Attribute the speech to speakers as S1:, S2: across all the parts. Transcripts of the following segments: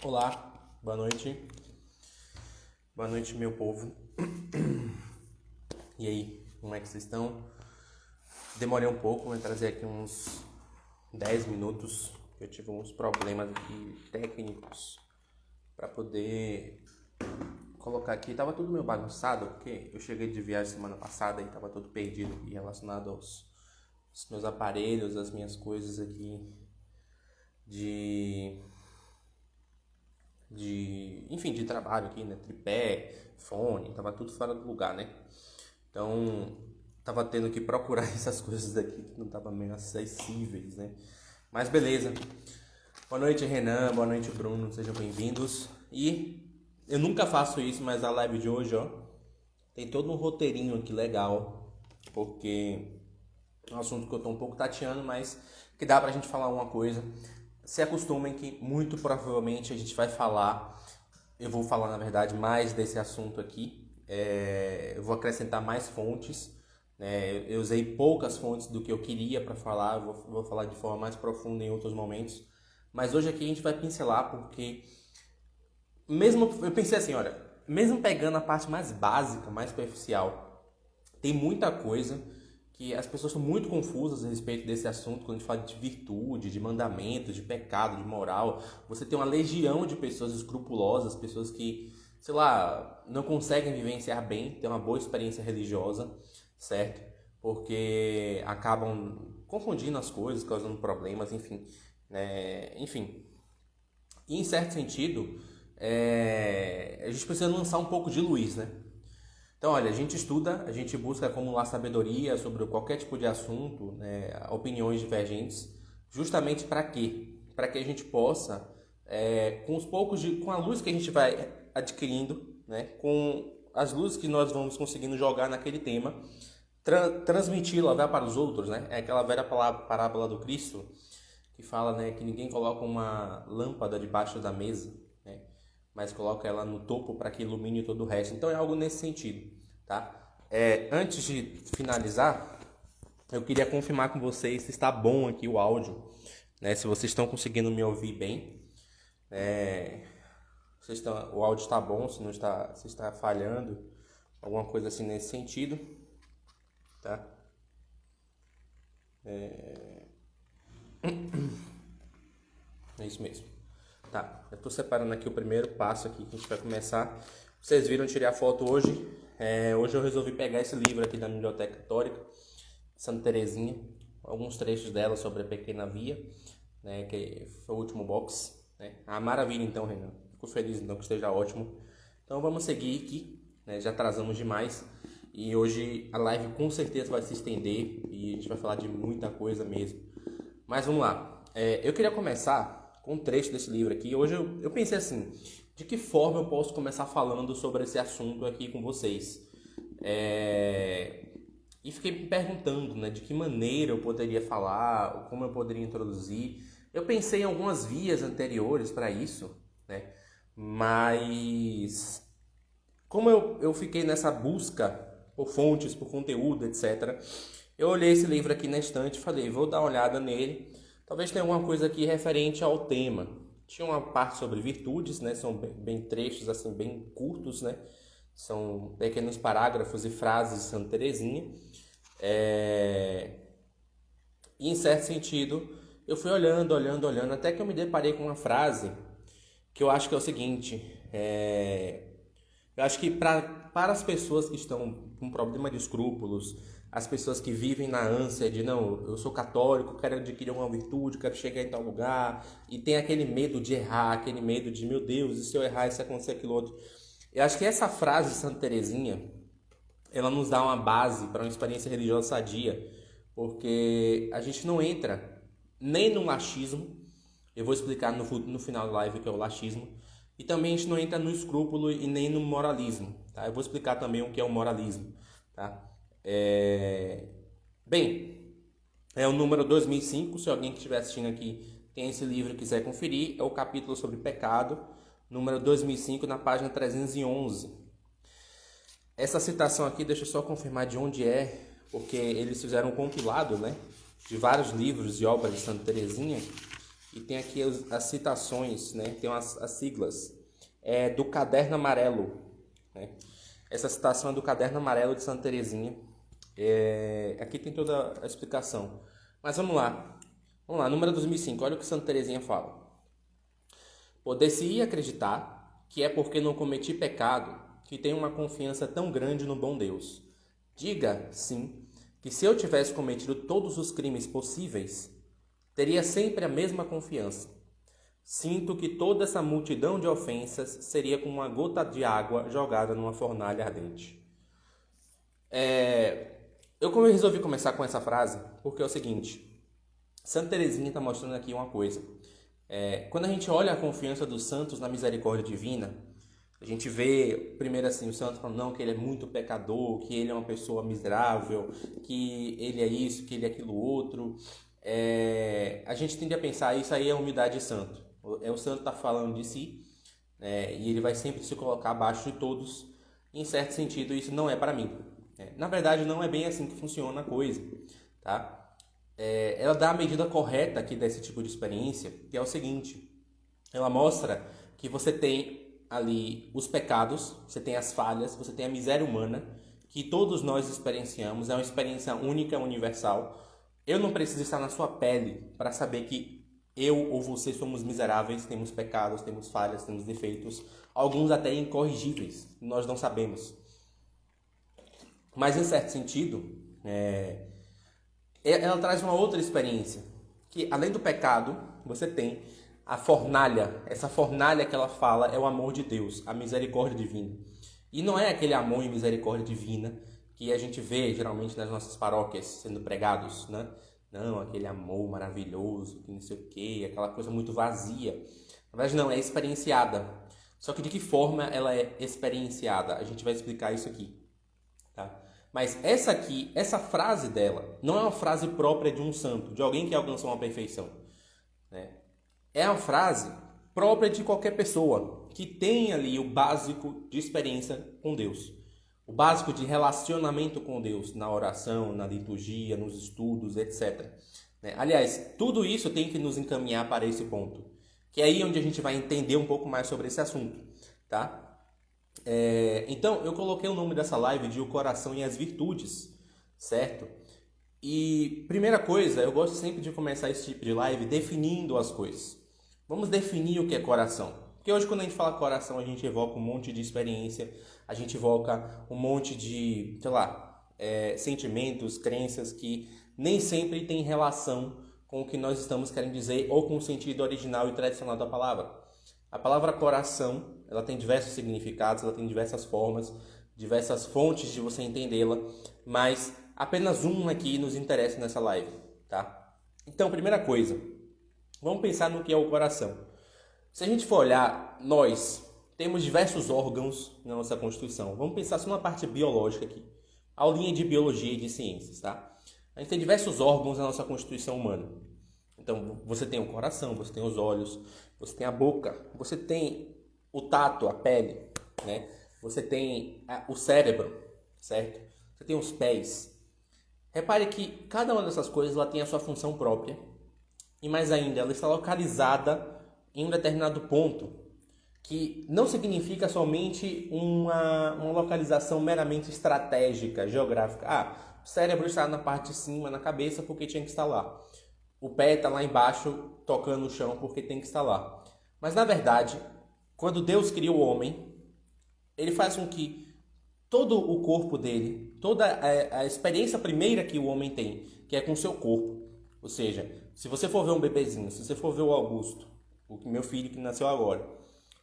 S1: Olá, boa noite. Boa noite, meu povo. E aí, como é que vocês estão? Demorei um pouco, vou trazer aqui uns 10 minutos. Eu tive uns problemas aqui técnicos para poder colocar aqui. Tava tudo meio bagunçado, porque eu cheguei de viagem semana passada e tava tudo perdido aqui relacionado aos meus aparelhos, as minhas coisas aqui enfim, de trabalho aqui, né? Tripé, fone, tava tudo fora do lugar, né? Então, tava tendo que procurar essas coisas daqui que não tava meio acessíveis, né? Mas beleza. Boa noite, Renan. Boa noite, Bruno. Sejam bem-vindos. E eu nunca faço isso, mas a live de hoje, ó, tem todo um roteirinho aqui legal, porque é um assunto que eu tô um pouco tateando, mas que dá pra gente falar uma coisa. Se acostumem que muito provavelmente a gente vai falar, eu vou falar na verdade mais desse assunto aqui, eu vou acrescentar mais fontes, né? Eu usei poucas fontes do que eu queria para falar, eu vou falar de forma mais profunda em outros momentos, mas hoje aqui a gente vai pincelar porque, mesmo, eu pensei assim, olha, mesmo pegando a parte mais básica, mais superficial, tem muita coisa que as pessoas são muito confusas a respeito desse assunto quando a gente fala de virtude, de mandamento, de pecado, de moral. Você tem uma legião de pessoas escrupulosas, pessoas que, sei lá, não conseguem vivenciar bem, ter uma boa experiência religiosa, certo? Porque acabam confundindo as coisas, causando problemas, enfim, né? Enfim. E em certo sentido, a gente precisa lançar um pouco de luz, né? Então, olha, a gente estuda, a gente busca acumular sabedoria sobre qualquer tipo de assunto, né, opiniões divergentes, justamente para quê? Para que a gente possa, com a luz que a gente vai adquirindo, né, com as luzes que nós vamos conseguindo jogar naquele tema, transmiti-la, levar para os outros, né? É aquela velha parábola do Cristo que fala, né, que ninguém coloca uma lâmpada debaixo da mesa, né, mas coloca ela no topo para que ilumine todo o resto. Então é algo nesse sentido, tá? Antes de finalizar, eu queria confirmar com vocês se está bom aqui o áudio, né? Se vocês estão conseguindo me ouvir bem, o áudio está bom, se não está, se está falhando, alguma coisa assim nesse sentido, tá? É isso mesmo. Tá, eu tô separando aqui o primeiro passo aqui que a gente vai começar. Vocês viram, eu tirei a foto hoje. Hoje eu resolvi pegar esse livro aqui da Biblioteca Católica, Santa Teresinha, alguns trechos dela sobre a Pequena Via, né, que foi o último box, né? Ah, maravilha então, Renan. Fico feliz então que esteja ótimo. Então vamos seguir aqui, né? Já atrasamos demais. E hoje a live com certeza vai se estender e a gente vai falar de muita coisa mesmo. Mas vamos lá. Eu queria começar com um trecho desse livro aqui. Hoje eu pensei assim, de que forma eu posso começar falando sobre esse assunto aqui com vocês? E fiquei me perguntando, né, de que maneira eu poderia falar, como eu poderia introduzir. Eu pensei em algumas vias anteriores para isso, né? Mas como eu fiquei nessa busca por fontes, por conteúdo, etc., eu olhei esse livro aqui na estante e falei, vou dar uma olhada nele. Talvez tenha alguma coisa aqui referente ao tema. Tinha uma parte sobre virtudes, né? São bem trechos, assim, bem curtos, né? São pequenos parágrafos e frases de Santa Teresinha. E, em certo sentido, eu fui olhando, até que eu me deparei com uma frase que eu acho que é o seguinte. Eu acho que para as pessoas que estão com problema de escrúpulos, as pessoas que vivem na ânsia de, não, eu sou católico, quero adquirir uma virtude, quero chegar em tal lugar, e tem aquele medo de errar, aquele medo de, meu Deus, e se eu errar, e se acontecer aquilo outro. Eu acho que essa frase de Santa Teresinha, ela nos dá uma base para uma experiência religiosa sadia, porque a gente não entra nem no laxismo, eu vou explicar no final da live o que é o laxismo, e também a gente não entra no escrúpulo e nem no moralismo, tá? Eu vou explicar também o que é o moralismo, tá? Bem, é o número 2005, se alguém que estiver assistindo aqui tem esse livro e quiser conferir, é o capítulo sobre pecado, número 2005, na página 311. Essa citação aqui, deixa eu só confirmar de onde é, porque eles fizeram um compilado, né, de vários livros e obras de Santa Teresinha, e tem aqui as citações, né? Tem as siglas do Caderno Amarelo, né? Essa citação é do Caderno Amarelo de Santa Teresinha. Aqui tem toda a explicação. Mas vamos lá. Vamos lá, número 2005. Olha o que Santa Teresinha fala. Poder-se-ia acreditar que é porque não cometi pecado que tenho uma confiança tão grande no bom Deus. Diga, sim, que se eu tivesse cometido todos os crimes possíveis, teria sempre a mesma confiança. Sinto que toda essa multidão de ofensas seria como uma gota de água jogada numa fornalha ardente. Eu resolvi começar com essa frase porque é o seguinte. Santa Teresinha está mostrando aqui uma coisa. Quando a gente olha a confiança dos santos na misericórdia divina, a gente vê, primeiro assim, o santo falando não, que ele é muito pecador, que ele é uma pessoa miserável, que ele é isso, que ele é aquilo outro. A gente tende a pensar, isso aí é humildade de santo. O santo está falando de si, e ele vai sempre se colocar abaixo de todos. Em certo sentido, isso não é para mim. Na verdade, não é bem assim que funciona a coisa, tá? Ela dá a medida correta aqui desse tipo de experiência, que é o seguinte. Ela mostra que você tem ali os pecados, você tem as falhas, você tem a miséria humana, que todos nós experienciamos, é uma experiência única, universal. Eu não preciso estar na sua pele para saber que eu ou você somos miseráveis, temos pecados, temos falhas, temos defeitos, alguns até incorrigíveis, nós não sabemos. Mas, em certo sentido, ela traz uma outra experiência, que além do pecado, você tem a fornalha. Essa fornalha que ela fala é o amor de Deus, a misericórdia divina. E não é aquele amor e misericórdia divina que a gente vê geralmente nas nossas paróquias sendo pregados, né? Não, aquele amor maravilhoso, que não sei o quê, aquela coisa muito vazia. Na verdade não, é experienciada. Só que de que forma ela é experienciada? A gente vai explicar isso aqui, tá? Mas essa frase dela, não é uma frase própria de um santo, de alguém que alcançou uma perfeição, né? É uma frase própria de qualquer pessoa que tem ali o básico de experiência com Deus. O básico de relacionamento com Deus, na oração, na liturgia, nos estudos, etc. Aliás, tudo isso tem que nos encaminhar para esse ponto, que é aí onde a gente vai entender um pouco mais sobre esse assunto, tá? Então, eu coloquei o nome dessa live de O Coração e as Virtudes, certo? E, primeira coisa, eu gosto sempre de começar esse tipo de live definindo as coisas. Vamos definir o que é coração. Porque hoje, quando a gente fala coração, a gente evoca um monte de experiência, a gente evoca um monte de, sentimentos, crenças que nem sempre têm relação com o que nós estamos querendo dizer ou com o sentido original e tradicional da palavra. A palavra coração, ela tem diversos significados, ela tem diversas formas, diversas fontes de você entendê-la, mas apenas um aqui nos interessa nessa live, tá? Então, primeira coisa, vamos pensar no que é o coração. Se a gente for olhar, nós temos diversos órgãos na nossa Constituição. Vamos pensar só na parte biológica aqui. Aulinha de biologia e de ciências, tá? A gente tem diversos órgãos na nossa Constituição humana. Então, você tem o coração, você tem os olhos, você tem a boca, você tem o tato, a pele, né? Você tem o cérebro, certo? Você tem os pés. Repare que cada uma dessas coisas ela tem a sua função própria. E mais ainda, ela está localizada em um determinado ponto, que não significa somente uma localização meramente estratégica, geográfica. O cérebro está na parte de cima, na cabeça, porque tinha que estar lá. O pé está lá embaixo, tocando o chão, porque tem que estar lá. Mas, na verdade, quando Deus criou o homem, ele faz com que todo o corpo dele, toda a experiência primeira que o homem tem, que é com o seu corpo. Ou seja, se você for ver um bebezinho, se você for ver o Augusto, o meu filho que nasceu agora,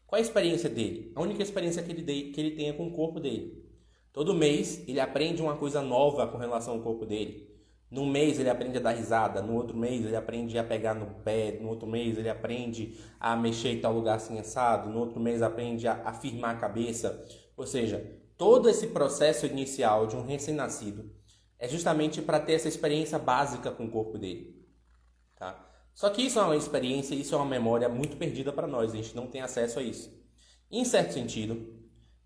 S1: qual é a experiência dele? A única experiência que ele tem é com o corpo dele. Todo mês ele aprende uma coisa nova com relação ao corpo dele. Num mês ele aprende a dar risada, no outro mês ele aprende a pegar no pé, no outro mês ele aprende a mexer em tal lugar assim assado, no outro mês aprende a firmar a cabeça. Ou seja, todo esse processo inicial de um recém-nascido é justamente para ter essa experiência básica com o corpo dele, tá? Só que isso é uma experiência, isso é uma memória muito perdida para nós, a gente não tem acesso a isso. Em certo sentido,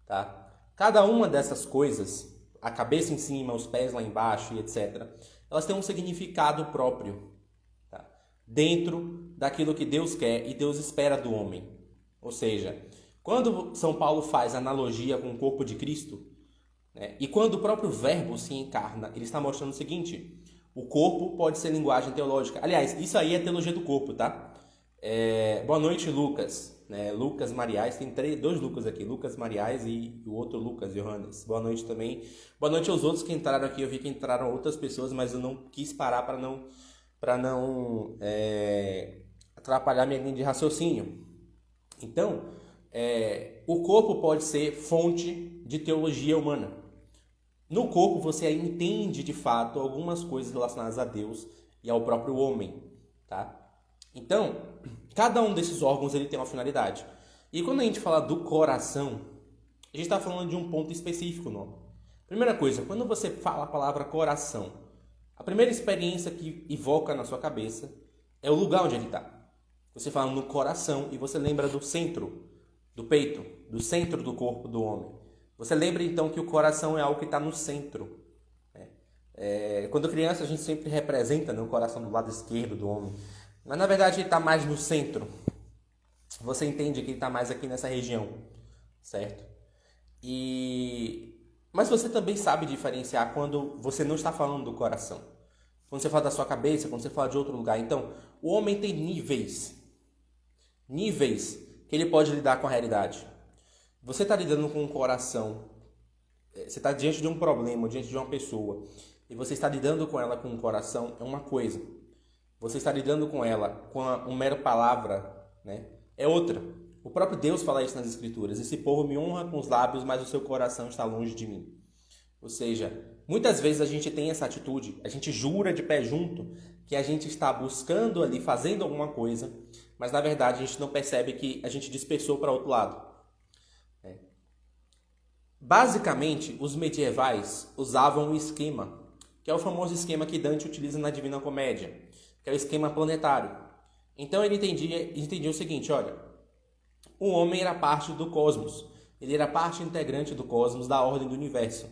S1: tá? Cada uma dessas coisas, a cabeça em cima, os pés lá embaixo e etc., elas têm um significado próprio, tá? dentro daquilo que Deus quer e Deus espera do homem. Ou seja, quando São Paulo faz analogia com o corpo de Cristo, né, e quando o próprio Verbo se encarna, ele está mostrando o seguinte: o corpo pode ser linguagem teológica. Aliás, isso aí é teologia do corpo, tá? Boa noite, Lucas. Lucas Mariais, tem dois Lucas aqui, Lucas Mariais e o outro Lucas Johannes. Boa noite também. Boa noite aos outros que entraram aqui. Eu vi que entraram outras pessoas, mas eu não quis parar para não atrapalhar minha linha de raciocínio. Então, o corpo pode ser fonte de teologia humana. No corpo você entende de fato algumas coisas relacionadas a Deus e ao próprio homem, tá? Então, cada um desses órgãos ele tem uma finalidade. E quando a gente fala do coração, a gente está falando de um ponto específico, não? Primeira coisa, quando você fala a palavra coração, a primeira experiência que evoca na sua cabeça é o lugar onde ele está. Você fala no coração e você lembra do centro do peito, do centro do corpo do homem. Você lembra então que o coração é algo que está no centro. Quando criança a gente sempre representa, né, o coração do lado esquerdo do homem. Mas na verdade ele está mais no centro. Você entende que ele está mais aqui nessa região, certo? Mas você também sabe diferenciar quando você não está falando do coração. Quando você fala da sua cabeça, quando você fala de outro lugar. Então, o homem tem níveis que ele pode lidar com a realidade. Você está lidando com um coração, você está diante de um problema, diante de uma pessoa, e você está lidando com ela com um coração, é uma coisa. Você está lidando com ela com uma mera palavra, né? É outra. O próprio Deus fala isso nas Escrituras: esse povo me honra com os lábios, mas o seu coração está longe de mim. Ou seja, muitas vezes a gente tem essa atitude, a gente jura de pé junto que a gente está buscando ali, fazendo alguma coisa, mas na verdade a gente não percebe que a gente dispersou para outro lado. Basicamente, os medievais usavam um esquema, que é o famoso esquema que Dante utiliza na Divina Comédia, que é o esquema planetário. Então ele entendia o seguinte: olha, o homem era parte do cosmos, ele era parte integrante do cosmos, da ordem do universo.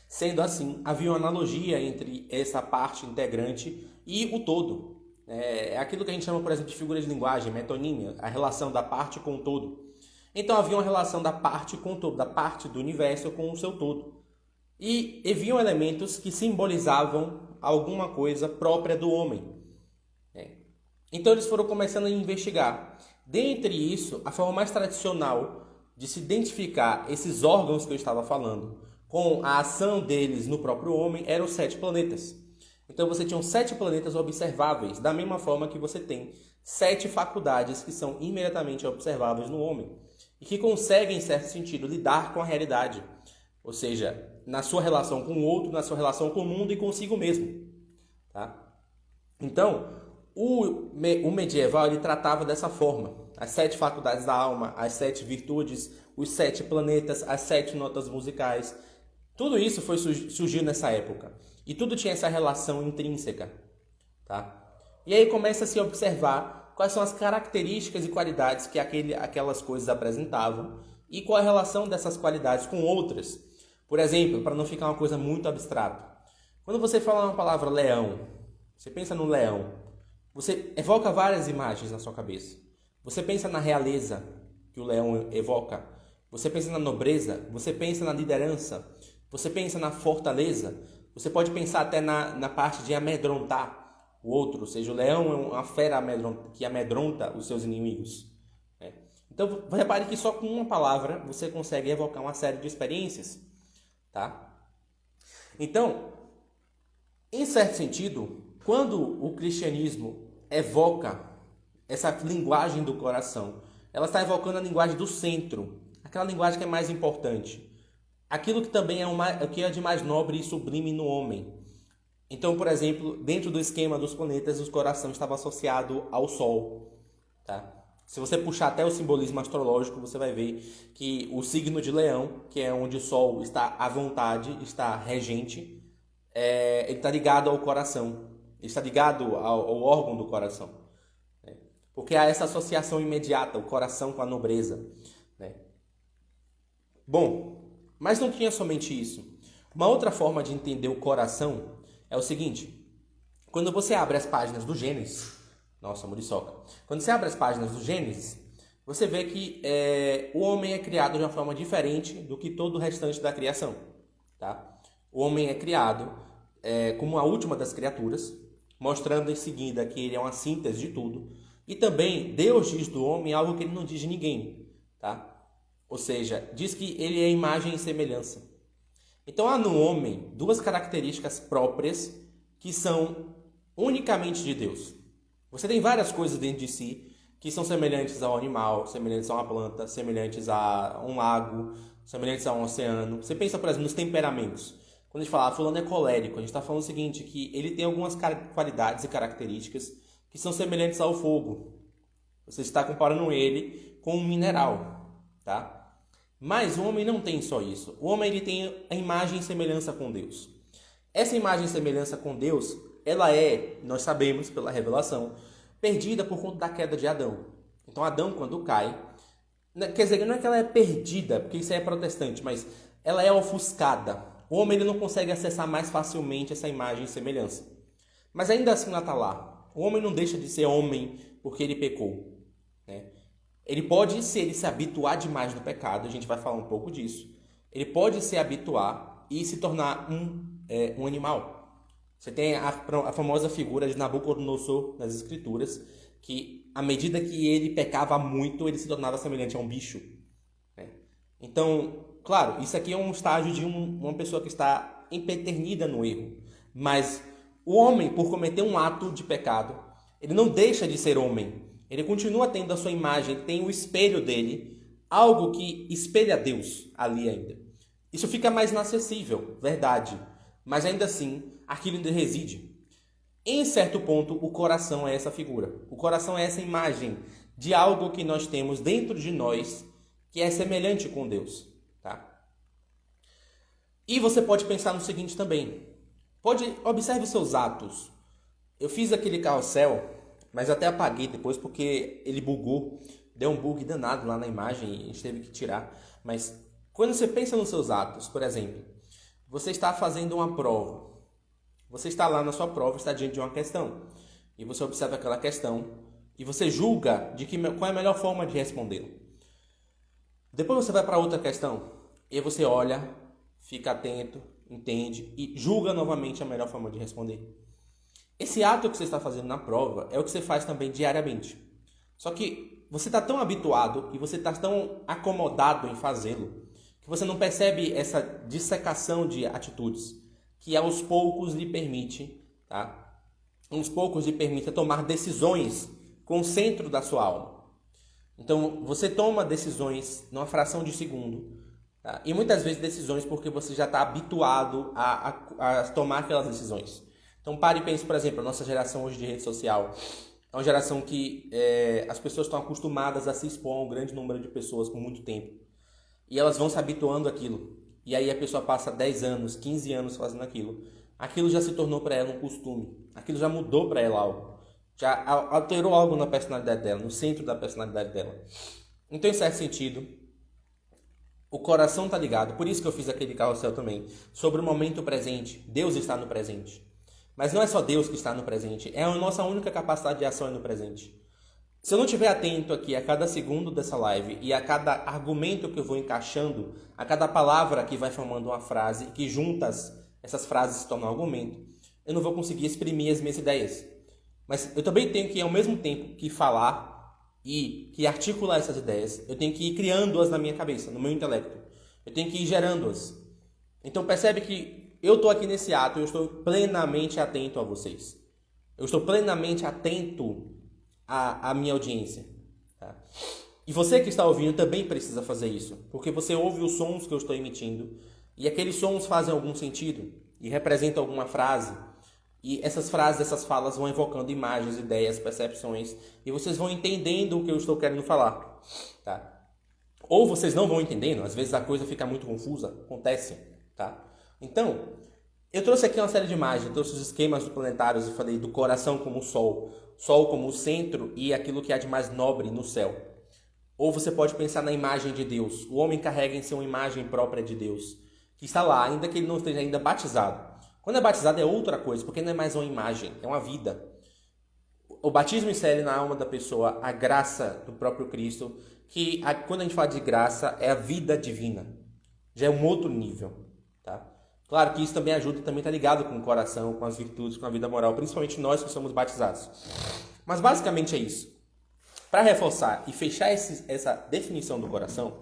S1: Sendo assim, havia uma analogia entre essa parte integrante e o todo. É aquilo que a gente chama, por exemplo, de figura de linguagem, metonímia, a relação da parte com o todo. Então havia uma relação da parte com o todo, da parte do universo com o seu todo. E haviam elementos que simbolizavam alguma coisa própria do homem. Então eles foram começando a investigar. Dentre isso, a forma mais tradicional de se identificar esses órgãos que eu estava falando com a ação deles no próprio homem eram os 7 planetas. Então você tinha 7 planetas observáveis, da mesma forma que você tem 7 faculdades que são imediatamente observáveis no homem e que conseguem, em certo sentido, lidar com a realidade. Ou seja, na sua relação com o outro, na sua relação com o mundo e consigo mesmo. Tá? Então, o medieval ele tratava dessa forma: as 7 faculdades da alma, as 7 virtudes, os 7 planetas, as 7 notas musicais. Tudo isso surgiu nessa época. E tudo tinha essa relação intrínseca. Tá? E aí começa a se observar quais são as características e qualidades que aquelas coisas apresentavam e qual a relação dessas qualidades com outras. Por exemplo, para não ficar uma coisa muito abstrata. Quando você fala uma palavra leão, você pensa no leão, você evoca várias imagens na sua cabeça. Você pensa na realeza que o leão evoca. Você pensa na nobreza. Você pensa na liderança. Você pensa na fortaleza. Você pode pensar até na parte de amedrontar o outro. Ou seja, o leão é uma fera que amedronta os seus inimigos. Então, repare que só com uma palavra você consegue evocar uma série de experiências. Tá? Então, em certo sentido, quando o cristianismo evoca essa linguagem do coração, ela está evocando a linguagem do centro, aquela linguagem que é mais importante, aquilo que também é o que é de mais nobre e sublime no homem. Então, por exemplo, dentro do esquema dos planetas, o coração estava associado ao Sol. Tá? Se você puxar até o simbolismo astrológico, você vai ver que o signo de Leão, que é onde o Sol está à vontade, está regente, ele está ligado ao coração. Ele está ligado ao órgão do coração. Porque há essa associação imediata, o coração com a nobreza. Bom, mas não tinha somente isso. Uma outra forma de entender o coração é o seguinte: quando você abre as páginas do Gênesis, Nossa, muriçoca. Quando você abre as páginas do Gênesis, você vê que o homem é criado de uma forma diferente do que todo o restante da criação. Tá? O homem é criado como a última das criaturas, mostrando em seguida que ele é uma síntese de tudo. E também Deus diz do homem algo que ele não diz de ninguém. Tá? Ou seja, diz que ele é imagem e semelhança. Então há no homem duas características próprias que são unicamente de Deus. Você tem várias coisas dentro de si que são semelhantes ao animal, semelhantes a uma planta, semelhantes a um lago, semelhantes a um oceano. Você pensa, por exemplo, nos temperamentos. Quando a gente fala, fulano é colérico, a gente está falando o seguinte, que ele tem algumas qualidades e características que são semelhantes ao fogo. Você está comparando ele com um mineral, tá? Mas o homem não tem só isso. O homem ele tem a imagem e semelhança com Deus. Essa imagem e semelhança com Deus, ela nós sabemos pela revelação, perdida por conta da queda de Adão. Então Adão, quando cai, quer dizer, não é que ela é perdida, porque isso aí é protestante, mas ela é ofuscada. O homem ele não consegue acessar mais facilmente essa imagem e semelhança. Mas ainda assim ela está lá. O homem não deixa de ser homem porque ele pecou, né? Ele pode, se ele se habituar demais no pecado, a gente vai falar um pouco disso, ele pode se habituar e se tornar um animal. Você tem a famosa figura de Nabucodonosor nas Escrituras, que à medida que ele pecava muito, ele se tornava semelhante a um bicho, né? Então, claro, isso aqui é um estágio de uma pessoa que está empeternida no erro. Mas o homem, por cometer um ato de pecado, ele não deixa de ser homem. Ele continua tendo a sua imagem, tem o espelho dele, algo que espelha Deus ali ainda. Isso fica mais inacessível, verdade. Mas ainda assim, aquilo ainda reside. Em certo ponto, o coração é essa figura. O coração é essa imagem de algo que nós temos dentro de nós que é semelhante com Deus. Tá? E você pode pensar no seguinte também. Observe seus atos. Eu fiz aquele carrossel, mas até apaguei depois porque ele bugou. Deu um bug danado lá na imagem e a gente teve que tirar. Mas quando você pensa nos seus atos, por exemplo, você está fazendo uma prova. Você está lá na sua prova, está diante de uma questão. E você observa aquela questão e você julga de qual é a melhor forma de respondê-la. Depois você vai para outra questão e você olha, fica atento, entende e julga novamente a melhor forma de responder. Esse ato que você está fazendo na prova é o que você faz também diariamente. Só que você está tão habituado e você está tão acomodado em fazê-lo que você não percebe essa dissecação de atitudes que aos poucos lhe permite, tá? Aos poucos lhe permite tomar decisões com o centro da sua alma. Então, você toma decisões numa fração de segundo, tá? E muitas vezes decisões porque você já está habituado a tomar aquelas decisões. Então, pare e pense, por exemplo, a nossa geração hoje de rede social é uma geração que as pessoas estão acostumadas a se expor a um grande número de pessoas por muito tempo. E elas vão se habituando àquilo. E aí a pessoa passa 10 anos, 15 anos fazendo aquilo. Aquilo já se tornou para ela um costume. Aquilo já mudou para ela algo. Já alterou algo na personalidade dela, no centro da personalidade dela. Então, em certo sentido, o coração está ligado. Por isso que eu fiz aquele carrossel também. Sobre o momento presente. Deus está no presente. Mas não é só Deus que está no presente. É a nossa única capacidade de ação no presente. Se eu não estiver atento aqui a cada segundo dessa live e a cada argumento que eu vou encaixando, a cada palavra que vai formando uma frase, que juntas essas frases se tornam um argumento, eu não vou conseguir exprimir as minhas ideias. Mas eu também tenho que, ao mesmo tempo que falar e que articular essas ideias, eu tenho que ir criando-as na minha cabeça, no meu intelecto. Eu tenho que ir gerando-as. Então percebe que eu estou aqui nesse ato, eu estou plenamente atento a vocês. Eu estou plenamente atento a minha audiência, tá? E você que está ouvindo também precisa fazer isso, porque você ouve os sons que eu estou emitindo e aqueles sons fazem algum sentido e representam alguma frase e essas frases, essas falas vão evocando imagens, ideias, percepções e vocês vão entendendo o que eu estou querendo falar, tá? Ou vocês não vão entendendo, às vezes a coisa fica muito confusa, acontece, tá? Então, eu trouxe aqui uma série de imagens, eu trouxe os esquemas planetários, eu falei do coração como o Sol como o centro e aquilo que há de mais nobre no céu. Ou você pode pensar na imagem de Deus. O homem carrega em si uma imagem própria de Deus, que está lá, ainda que ele não esteja ainda batizado. Quando é batizado é outra coisa, porque não é mais uma imagem, é uma vida. o batismo insere na alma da pessoa a graça do próprio Cristo, que quando a gente fala de graça, é a vida divina. Já é um outro nível, tá? Claro que isso também ajuda, também está ligado com o coração, com as virtudes, com a vida moral, principalmente nós que somos batizados. Mas basicamente é isso. Para reforçar e fechar essa definição do coração,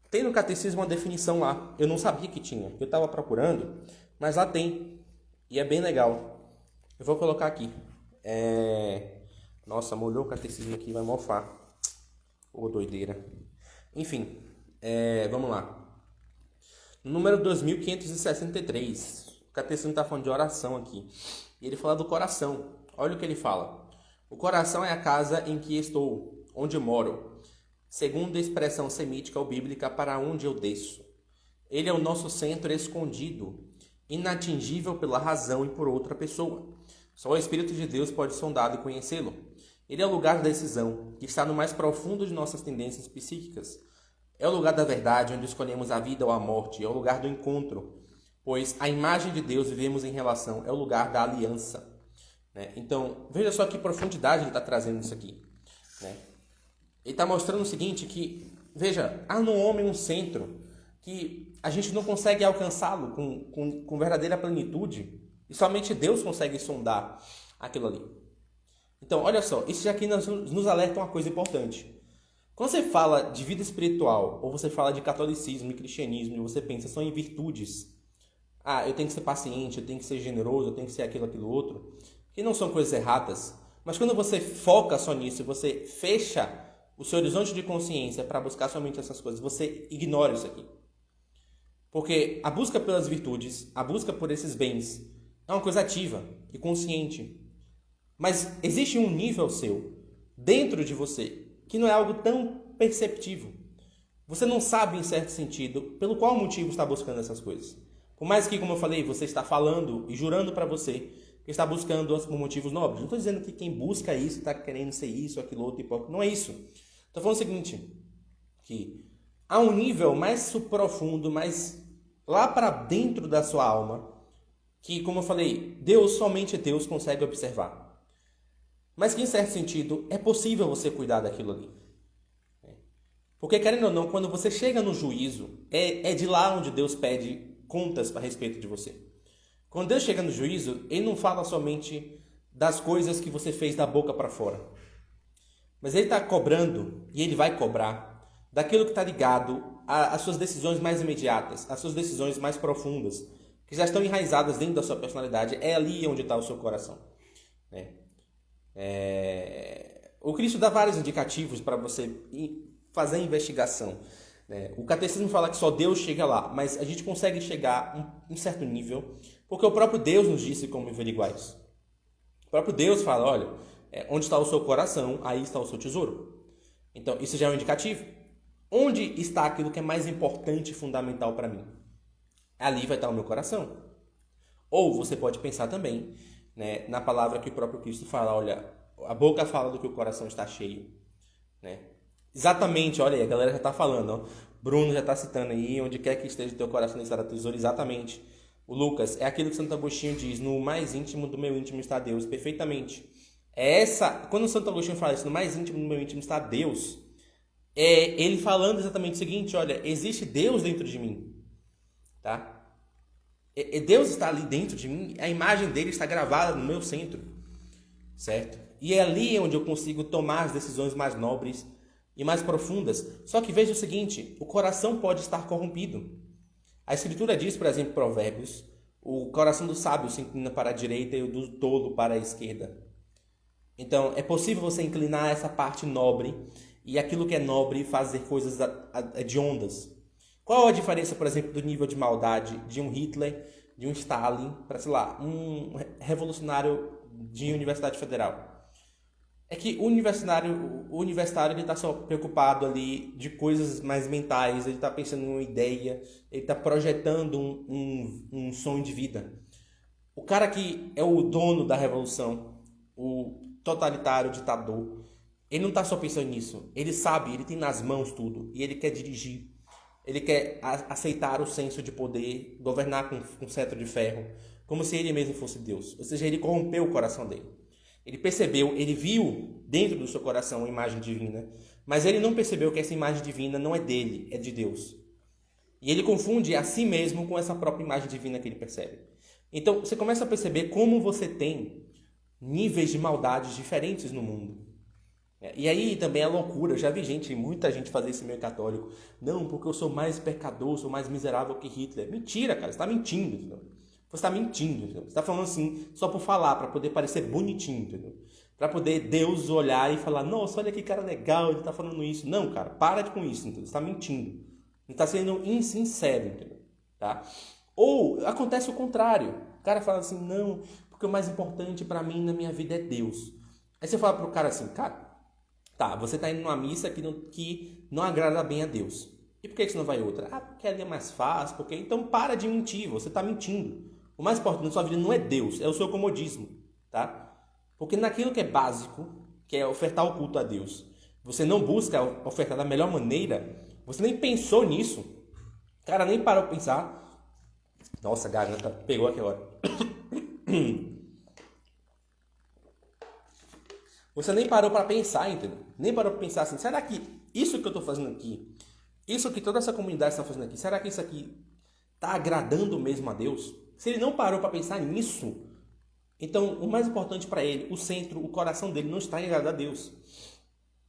S1: tem no catecismo uma definição lá. Eu não sabia que tinha, eu estava procurando, mas lá tem. E é bem legal. Eu vou colocar aqui. Nossa, molhou o catecismo aqui, vai mofar. Ô, doideira. Enfim, vamos lá. No número 2563, o catecismo está falando de oração aqui. E ele fala do coração. Olha o que ele fala. O coração é a casa em que estou, onde moro, segundo a expressão semítica ou bíblica, para onde eu desço. Ele é o nosso centro escondido, inatingível pela razão e por outra pessoa. Só o Espírito de Deus pode sondá-lo e conhecê-lo. Ele é o lugar da decisão, que está no mais profundo de nossas tendências psíquicas. É o lugar da verdade, onde escolhemos a vida ou a morte. É o lugar do encontro, pois a imagem de Deus vivemos em relação. É o lugar da aliança. Então, veja só que profundidade ele está trazendo isso aqui. Ele está mostrando o seguinte, que, veja, há no homem um centro que a gente não consegue alcançá-lo com verdadeira plenitude, e somente Deus consegue sondar aquilo ali. Então, olha só, isso aqui nos alerta uma coisa importante. Quando você fala de vida espiritual, ou você fala de catolicismo e cristianismo, e você pensa só em virtudes, eu tenho que ser paciente, eu tenho que ser generoso, eu tenho que ser aquilo outro, que não são coisas erradas, mas quando você foca só nisso, você fecha o seu horizonte de consciência para buscar somente essas coisas, você ignora isso aqui. Porque a busca pelas virtudes, a busca por esses bens, é uma coisa ativa e consciente. Mas existe um nível seu, dentro de você, que não é algo tão perceptível. Você não sabe, em certo sentido, pelo qual motivo está buscando essas coisas. Por mais que, como eu falei, você está falando e jurando para você que está buscando por motivos nobres. Não estou dizendo que quem busca isso está querendo ser isso, aquilo outro, hipócrita. Não é isso. Estou falando o seguinte, que há um nível mais profundo, mais lá para dentro da sua alma, que, como eu falei, somente Deus consegue observar. Mas que, em certo sentido, é possível você cuidar daquilo ali. Porque, querendo ou não, quando você chega no juízo, é de lá onde Deus pede contas a respeito de você. Quando Deus chega no juízo, Ele não fala somente das coisas que você fez da boca para fora. Mas Ele está cobrando, e Ele vai cobrar, daquilo que está ligado às suas decisões mais imediatas, às suas decisões mais profundas, que já estão enraizadas dentro da sua personalidade. É ali onde está o seu coração. O Cristo dá vários indicativos para você fazer a investigação. O catecismo fala que só Deus chega lá, mas a gente consegue chegar a um certo nível, porque o próprio Deus nos disse como averiguar isso. O próprio Deus fala, olha, onde está o seu coração, aí está o seu tesouro. Então, isso já é um indicativo. Onde está aquilo que é mais importante e fundamental para mim? Ali vai estar o meu coração. Ou você pode pensar também, na palavra que o próprio Cristo fala, olha, a boca fala do que o coração está cheio. Exatamente, olha aí, a galera já está falando, ó. Bruno já está citando aí, onde quer que esteja o teu coração estará tesouro, exatamente. O Lucas, é aquilo que Santo Agostinho diz, no mais íntimo do meu íntimo está Deus, perfeitamente. Quando Santo Agostinho fala isso, no mais íntimo do meu íntimo está Deus, ele falando exatamente o seguinte, olha, existe Deus dentro de mim, tá? Deus está ali dentro de mim, a imagem dele está gravada no meu centro, certo? E é ali onde eu consigo tomar as decisões mais nobres e mais profundas. Só que veja o seguinte, o coração pode estar corrompido. A Escritura diz, por exemplo, Provérbios, o coração do sábio se inclina para a direita e o do tolo para a esquerda. Então, é possível você inclinar essa parte nobre e aquilo que é nobre fazer coisas hediondas. Qual a diferença, por exemplo, do nível de maldade de um Hitler, de um Stalin, para, sei lá, um revolucionário de Universidade Federal? É que o universitário ele está só preocupado ali de coisas mais mentais, ele está pensando em uma ideia, ele está projetando um sonho de vida. O cara que é o dono da revolução, o totalitário, o ditador, ele não está só pensando nisso, ele sabe, ele tem nas mãos tudo, e ele quer dirigir, ele quer aceitar o senso de poder, governar com um cetro de ferro, como se ele mesmo fosse Deus, ou seja, ele corrompeu o coração dele. Ele percebeu, ele viu dentro do seu coração uma imagem divina, mas ele não percebeu que essa imagem divina não é dele, é de Deus. E ele confunde a si mesmo com essa própria imagem divina que ele percebe. Então, você começa a perceber como você tem níveis de maldades diferentes no mundo. E aí também é loucura. Eu já vi muita gente fazer esse meio católico. Não, porque eu sou mais pecador, sou mais miserável que Hitler. Mentira, cara. Você está mentindo, entendeu? Você está mentindo, entendeu? Você está falando assim só por falar, para poder parecer bonitinho, entendeu? Para poder Deus olhar e falar, nossa, olha que cara legal, ele está falando isso. Não, cara, para com isso, entendeu? Você está mentindo. Você está sendo insincero, entendeu? Tá? Ou acontece o contrário. O cara fala assim, não, porque o mais importante para mim na minha vida é Deus. Aí você fala pro cara assim, cara, tá, você está indo numa missa que não agrada bem a Deus. E por que você não vai em outra? Ah, porque ali é mais fácil, porque... Então para de mentir, você está mentindo. O mais importante na sua vida não é Deus, é o seu comodismo, tá? Porque naquilo que é básico, que é ofertar o culto a Deus, você não busca ofertar da melhor maneira, você nem pensou nisso, cara, nem parou para pensar. Nossa, a garganta pegou aqui agora. Você nem parou para pensar, entendeu? Nem parou para pensar assim, será que isso que eu estou fazendo aqui, isso que toda essa comunidade está fazendo aqui, será que isso aqui está agradando mesmo a Deus? Se ele não parou para pensar nisso, então o mais importante para ele, o centro, o coração dele não está em agradar a Deus.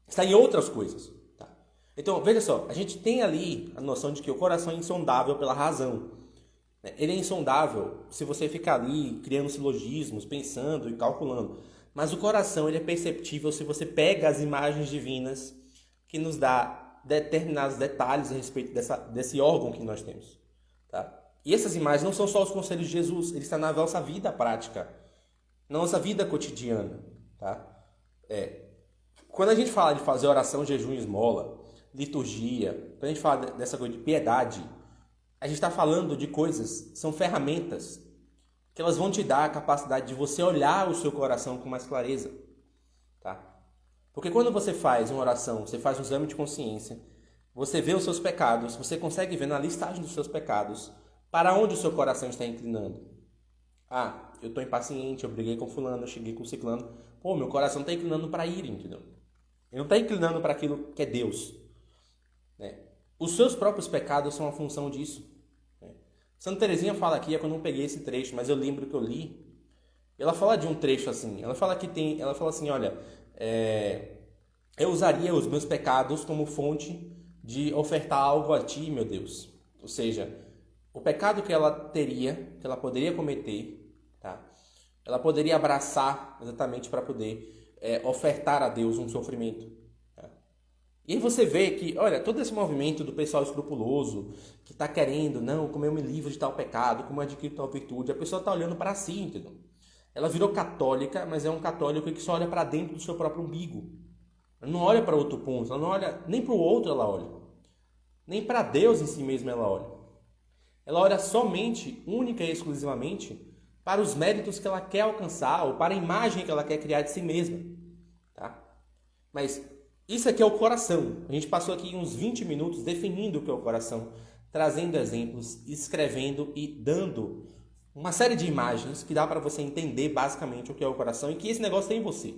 S1: Está em outras coisas. Tá? Então, veja só, a gente tem ali a noção de que o coração é insondável pela razão. Ele é insondável se você ficar ali criando silogismos, pensando e calculando. Mas o coração ele é perceptível se você pega as imagens divinas que nos dá determinados detalhes a respeito desse órgão que nós temos. Tá? E essas imagens não são só os conselhos de Jesus, eles estão na nossa vida prática, na nossa vida cotidiana. Tá? Quando a gente fala de fazer oração, jejum e esmola, liturgia, quando a gente fala dessa coisa de piedade, a gente está falando de coisas, são ferramentas que elas vão te dar a capacidade de você olhar o seu coração com mais clareza. Tá? Porque quando você faz uma oração, você faz um exame de consciência, você vê os seus pecados, você consegue ver na listagem dos seus pecados para onde o seu coração está inclinando. Ah, eu estou impaciente, eu briguei com fulano, eu cheguei com ciclano. Pô, meu coração está inclinando para ira, entendeu? Ele não está inclinando para aquilo que é Deus. Né? Os seus próprios pecados são a função disso. Né? Santa Teresinha fala aqui, é que eu não peguei esse trecho, mas eu lembro que eu li. Ela fala de um trecho assim, ela fala assim, olha, eu usaria os meus pecados como fonte de ofertar algo a ti, meu Deus. Ou seja, o pecado que ela teria, que ela poderia cometer, tá? Ela poderia abraçar exatamente para poder ofertar a Deus um sofrimento. Tá? E aí você vê que, olha, todo esse movimento do pessoal escrupuloso, que está querendo, não, como eu me livro de tal pecado, como eu adquiro tal virtude, a pessoa está olhando para si, entendeu? Ela virou católica, mas é um católico que só olha para dentro do seu próprio umbigo. Ela não olha para outro ponto, ela não olha, nem para o outro ela olha. Nem para Deus em si mesma ela olha. Ela olha somente, única e exclusivamente, para os méritos que ela quer alcançar ou para a imagem que ela quer criar de si mesma. Tá? Mas isso aqui é o coração. A gente passou aqui uns 20 minutos definindo o que é o coração, trazendo exemplos, escrevendo e dando uma série de imagens que dá para você entender basicamente o que é o coração e que esse negócio tem em você.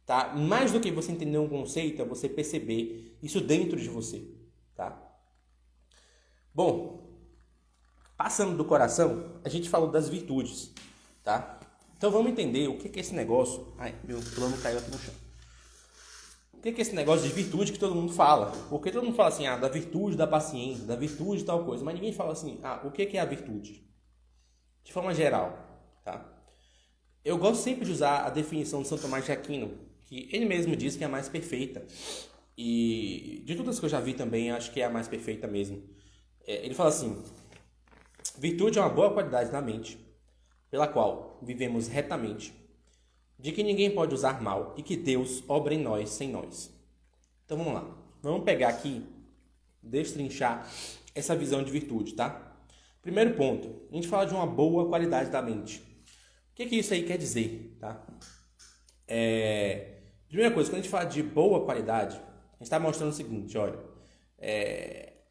S1: Tá? Mais do que você entender um conceito, é você perceber isso dentro de você. Tá? Bom, passando do coração, a gente falou das virtudes, tá? Então vamos entender o que é esse negócio. Ai, meu plano caiu aqui no chão. O que é esse negócio de virtude que todo mundo fala? Porque todo mundo fala assim, da virtude da paciência, da virtude de tal coisa, mas ninguém fala assim, o que é a virtude? De forma geral, tá? Eu gosto sempre de usar a definição de São Tomás de Aquino, que ele mesmo diz que é a mais perfeita. E de todas que eu já vi também, acho que é a mais perfeita mesmo. Ele fala assim: virtude é uma boa qualidade da mente, pela qual vivemos retamente, de que ninguém pode usar mal e que Deus obra em nós sem nós. Então vamos lá. Vamos pegar aqui, destrinchar essa visão de virtude, tá? Primeiro ponto, a gente fala de uma boa qualidade da mente. O que isso aí quer dizer, tá? Primeira coisa, quando a gente fala de boa qualidade, a gente está mostrando o seguinte, olha,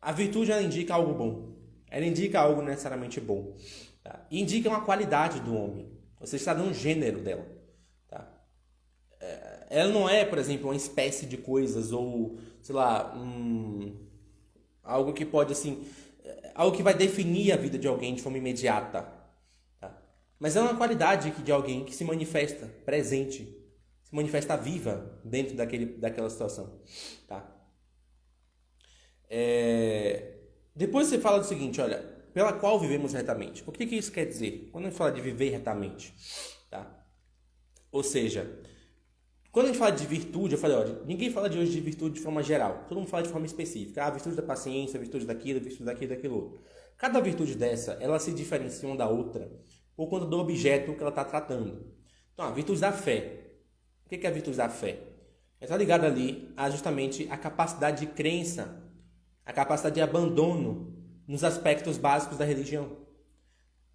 S1: a virtude ela indica algo bom, ela indica algo necessariamente bom, tá? E indica uma qualidade do homem, você está dando um gênero dela, tá? ela não é, por exemplo, uma espécie de coisas ou, sei lá, algo que pode, assim, algo que vai definir a vida de alguém de forma imediata, tá? Mas é uma qualidade de alguém que se manifesta presente, se manifesta viva dentro daquela situação, tá? Depois você fala do seguinte, olha, pela qual vivemos retamente. O que isso quer dizer? Quando a gente fala de viver retamente, tá? Ou seja, quando a gente fala de virtude, eu falei, olha, ninguém fala de hoje de virtude de forma geral. Todo mundo fala de forma específica. Ah, virtude da paciência, virtude daquilo, daquilo outro. Cada virtude dessa, ela se diferencia uma da outra por conta do objeto que ela está tratando. Então, a virtude da fé. O que é a virtude da fé? Está ligada ali a justamente a capacidade de crença, a capacidade de abandono nos aspectos básicos da religião.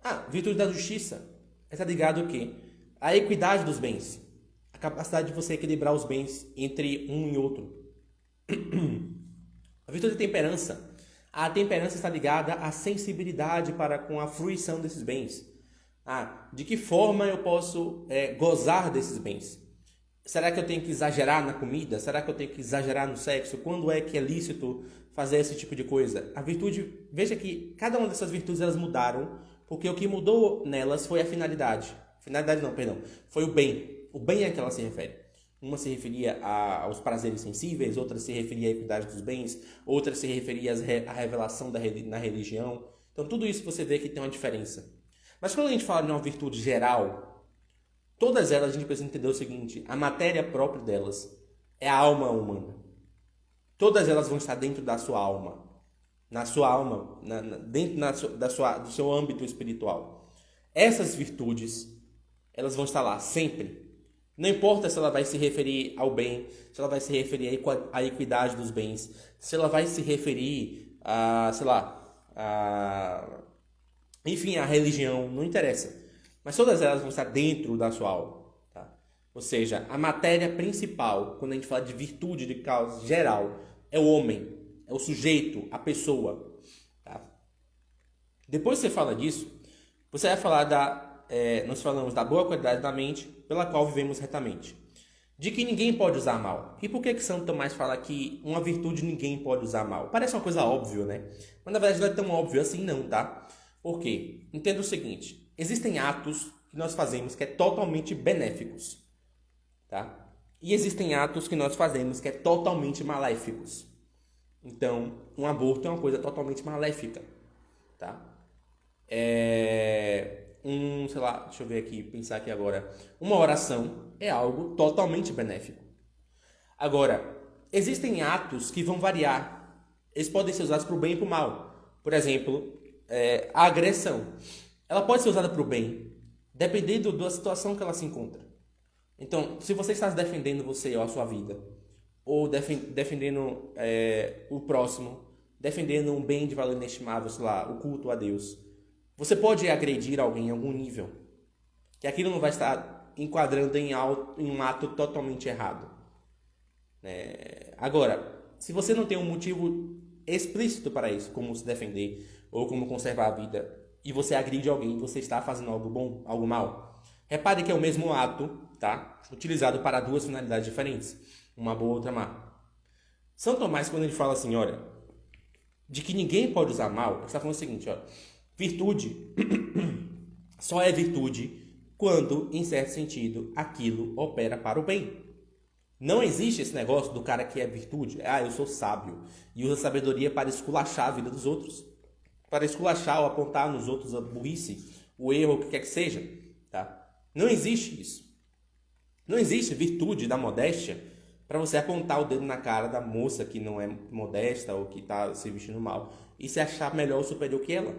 S1: Ah, virtude da justiça. Está ligado o quê? A equidade dos bens. A capacidade de você equilibrar os bens entre um e outro. A virtude da temperança. A temperança está ligada à sensibilidade para com a fruição desses bens. Ah, de que forma eu posso gozar desses bens? Será que eu tenho que exagerar na comida? Será que eu tenho que exagerar no sexo? Quando é que é lícito fazer esse tipo de coisa? A virtude, veja que cada uma dessas virtudes elas mudaram, porque o que mudou nelas foi a finalidade. Finalidade não, perdão. Foi o bem. O bem é que ela se refere. Uma se referia aos prazeres sensíveis, outra se referia à equidade dos bens, outra se referia à revelação na religião. Então tudo isso você vê que tem uma diferença. Mas quando a gente fala de uma virtude geral, todas elas a gente precisa entender o seguinte: a matéria própria delas é a alma humana. Todas elas vão estar dentro da sua alma. Na sua alma, dentro do seu âmbito espiritual. Essas virtudes, elas vão estar lá sempre. Não importa se ela vai se referir ao bem, se ela vai se referir à equidade dos bens, se ela vai se referir a, sei lá, enfim, a religião, não interessa. Mas todas elas vão estar dentro da sua alma. Tá? Ou seja, a matéria principal, quando a gente fala de virtude de causa geral, é o homem, é o sujeito, a pessoa. Tá? Depois que você fala disso, você vai falar nós falamos da boa qualidade da mente, pela qual vivemos retamente. De que ninguém pode usar mal. E por que Santo Tomás fala que uma virtude ninguém pode usar mal? Parece uma coisa óbvia, né? Mas na verdade não é tão óbvio assim não, tá? Por quê? Entenda o seguinte. Existem atos que nós fazemos que é totalmente benéficos. Tá? E existem atos que nós fazemos que é totalmente maléficos. Então, um aborto é uma coisa totalmente maléfica. Tá? Sei lá, deixa eu ver aqui, pensar aqui agora. Uma oração é algo totalmente benéfico. Agora, existem atos que vão variar. Eles podem ser usados para o bem e para o mal. Por exemplo, a agressão. Ela pode ser usada para o bem, dependendo da situação que ela se encontra. Então, se você está defendendo você ou a sua vida, ou defendendo o próximo, defendendo um bem de valor inestimável, sei lá, o culto a Deus, você pode agredir alguém em algum nível, que aquilo não vai estar enquadrando em um ato totalmente errado. Agora, se você não tem um motivo explícito para isso, como se defender ou como conservar a vida, e você agride alguém, você está fazendo algo bom, algo mal. Repare que é o mesmo ato, tá? Utilizado para duas finalidades diferentes, uma boa, outra má. São Tomás, quando ele fala assim, olha, de que ninguém pode usar mal, ele está falando o seguinte, olha, virtude só é virtude quando, em certo sentido, aquilo opera para o bem. Não existe esse negócio do cara que é virtude. Eu sou sábio e usa sabedoria para esculachar a vida dos outros. Para esculachar ou apontar nos outros a burrice, o erro, o que quer que seja. Tá? Não existe isso. Não existe virtude da modéstia para você apontar o dedo na cara da moça que não é modesta ou que está se vestindo mal e se achar melhor ou superior que ela.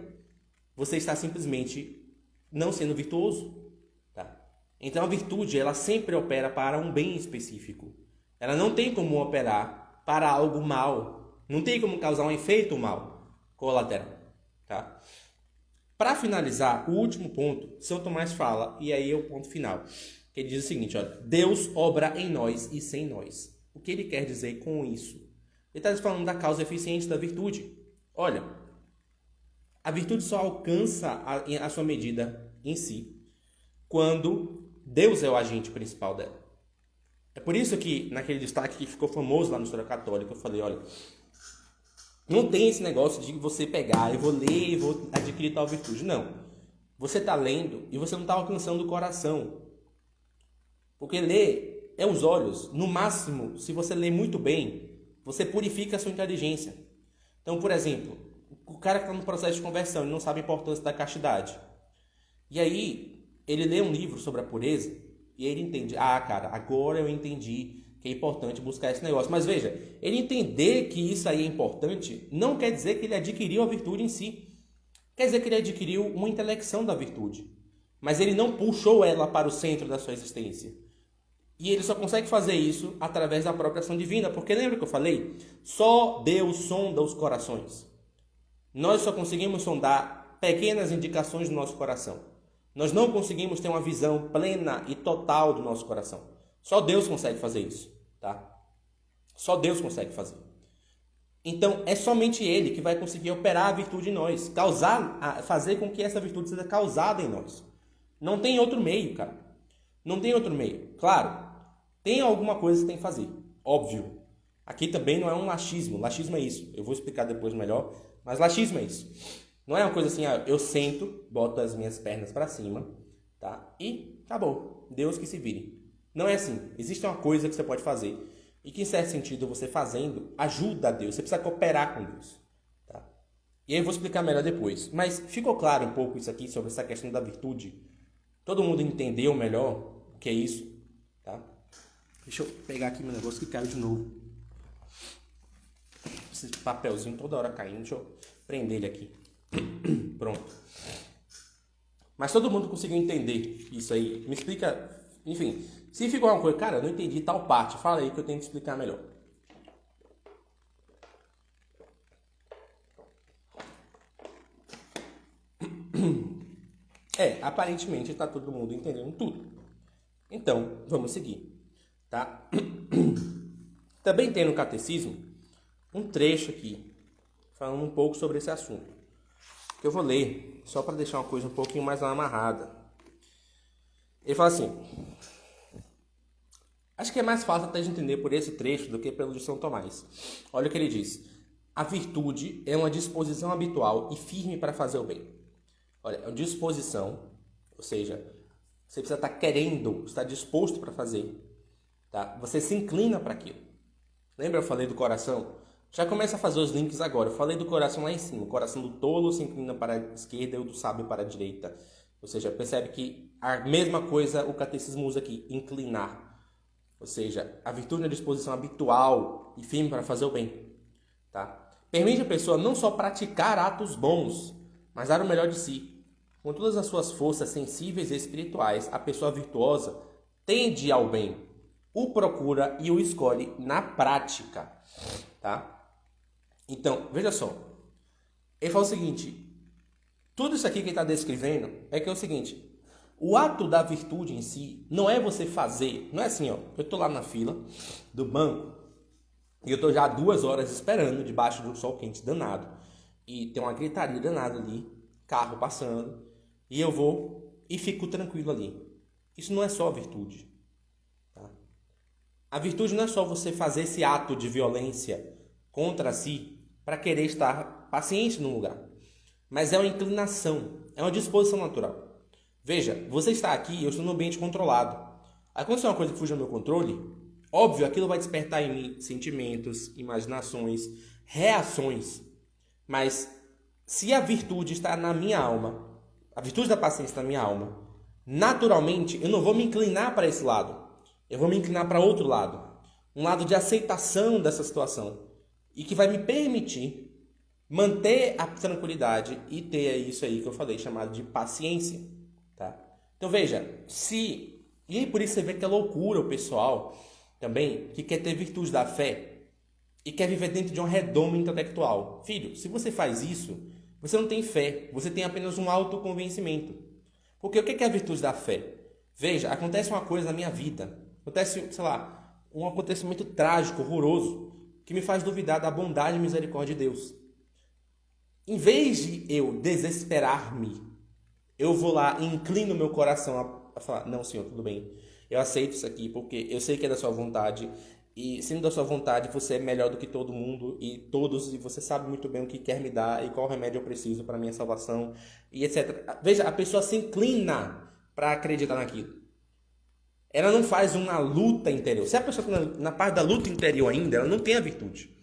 S1: Você está simplesmente não sendo virtuoso. Tá? Então a virtude ela sempre opera para um bem específico. Ela não tem como operar para algo mal. Não tem como causar um efeito mal colateral. Tá? Para finalizar, o último ponto, São Tomás fala, e aí é o ponto final, que ele diz o seguinte, olha, Deus obra em nós e sem nós. O que ele quer dizer com isso? Ele está falando da causa eficiente da virtude. Olha, a virtude só alcança a sua medida em si quando Deus é o agente principal dela. É por isso que, naquele destaque que ficou famoso lá no História Católica, eu falei, olha, não tem esse negócio de você pegar, eu vou ler e vou adquirir tal virtude. Não. Você está lendo e você não está alcançando o coração. Porque ler é os olhos. No máximo, se você lê muito bem, você purifica a sua inteligência. Então, por exemplo, o cara que está no processo de conversão, ele não sabe a importância da castidade. E aí, ele lê um livro sobre a pureza e ele entende, cara, agora eu entendi que é importante buscar esse negócio. Mas veja, ele entender que isso aí é importante não quer dizer que ele adquiriu a virtude em si. Quer dizer que ele adquiriu uma intelecção da virtude. Mas ele não puxou ela para o centro da sua existência. E ele só consegue fazer isso através da própria ação divina. Porque lembra que eu falei? Só Deus sonda os corações. Nós só conseguimos sondar pequenas indicações do nosso coração. Nós não conseguimos ter uma visão plena e total do nosso coração. Só Deus consegue fazer isso, tá? Só Deus consegue fazer. Então, é somente Ele que vai conseguir operar a virtude em nós, fazer com que essa virtude seja causada em nós. Não tem outro meio, cara. Não tem outro meio. Claro, tem alguma coisa que você tem que fazer, óbvio. Aqui também não é um laxismo. Laxismo é isso. Eu vou explicar depois melhor, mas laxismo é isso. Não é uma coisa assim, eu sento, boto as minhas pernas para cima, tá? E acabou. Deus que se vire. Não é assim. Existe uma coisa que você pode fazer e que, em certo sentido, você fazendo ajuda a Deus. Você precisa cooperar com Deus, tá? E aí eu vou explicar melhor depois. Mas ficou claro um pouco isso aqui sobre essa questão da virtude? Todo mundo entendeu melhor o que é isso, tá? Deixa eu pegar aqui meu negócio que caiu de novo. Esse papelzinho toda hora caindo. Deixa eu prender ele aqui. Pronto. Mas todo mundo conseguiu entender isso aí. Me explica, enfim, se ficou alguma coisa, cara, eu não entendi tal parte, fala aí que eu tenho que explicar melhor. Aparentemente está todo mundo entendendo tudo. Então, vamos seguir, tá? Também tem no catecismo um trecho aqui, falando um pouco sobre esse assunto, que eu vou ler, só para deixar uma coisa um pouquinho mais amarrada. Ele fala assim, acho que é mais fácil até de entender por esse trecho do que pelo de São Tomás. Olha o que ele diz. A virtude é uma disposição habitual e firme para fazer o bem. Olha, é uma disposição, ou seja, você precisa estar querendo, estar disposto para fazer. Tá? Você se inclina para aquilo. Lembra eu falei do coração? Já começa a fazer os links agora. Eu falei do coração lá em cima. O coração do tolo se inclina para a esquerda e o do sábio para a direita. Ou seja, percebe que a mesma coisa o catecismo usa aqui, inclinar. Ou seja, a virtude é a disposição habitual e firme para fazer o bem. Tá? Permite a pessoa não só praticar atos bons, mas dar o melhor de si. Com todas as suas forças sensíveis e espirituais, a pessoa virtuosa tende ao bem, o procura e o escolhe na prática. Tá? Então, veja só. Ele fala o seguinte, tudo isso aqui que ele está descrevendo é que é o seguinte, o ato da virtude em si não é você fazer, não é assim, eu estou lá na fila do banco e eu estou já há 2 horas esperando debaixo de um sol quente danado e tem uma gritaria danada ali, carro passando, e eu vou e fico tranquilo ali. Isso não é só virtude. Tá? A virtude não é só você fazer esse ato de violência contra si para querer estar paciente no lugar, mas é uma inclinação, é uma disposição natural. Veja, você está aqui, eu estou num ambiente controlado. Aí quando é uma coisa que fuja do meu controle, óbvio, aquilo vai despertar em mim sentimentos, imaginações, reações. Mas se a virtude está na minha alma, a virtude da paciência está na minha alma, naturalmente eu não vou me inclinar para esse lado. Eu vou me inclinar para outro lado. Um lado de aceitação dessa situação. E que vai me permitir manter a tranquilidade e ter isso aí que eu falei, chamado de paciência. Tá? Então veja, e aí por isso você vê que é loucura o pessoal também que quer ter virtude da fé e quer viver dentro de uma redoma intelectual. Filho, se você faz isso, você não tem fé, você tem apenas um autoconvencimento. Porque o que é a virtude da fé? Veja, acontece uma coisa na minha vida, acontece, sei lá, um acontecimento trágico, horroroso, que me faz duvidar da bondade e misericórdia de Deus. Em vez de eu desesperar-me, eu vou lá e inclino meu coração a falar, não, Senhor, tudo bem. eu aceito isso aqui porque eu sei que é da sua vontade. E sendo da sua vontade, você é melhor do que todo mundo e todos, e você sabe muito bem o que quer me dar e qual remédio eu preciso para minha salvação, e etc. Veja, a pessoa se inclina para acreditar naquilo. Ela não faz uma luta interior. Se a pessoa está na parte da luta interior ainda, ela não tem a virtude.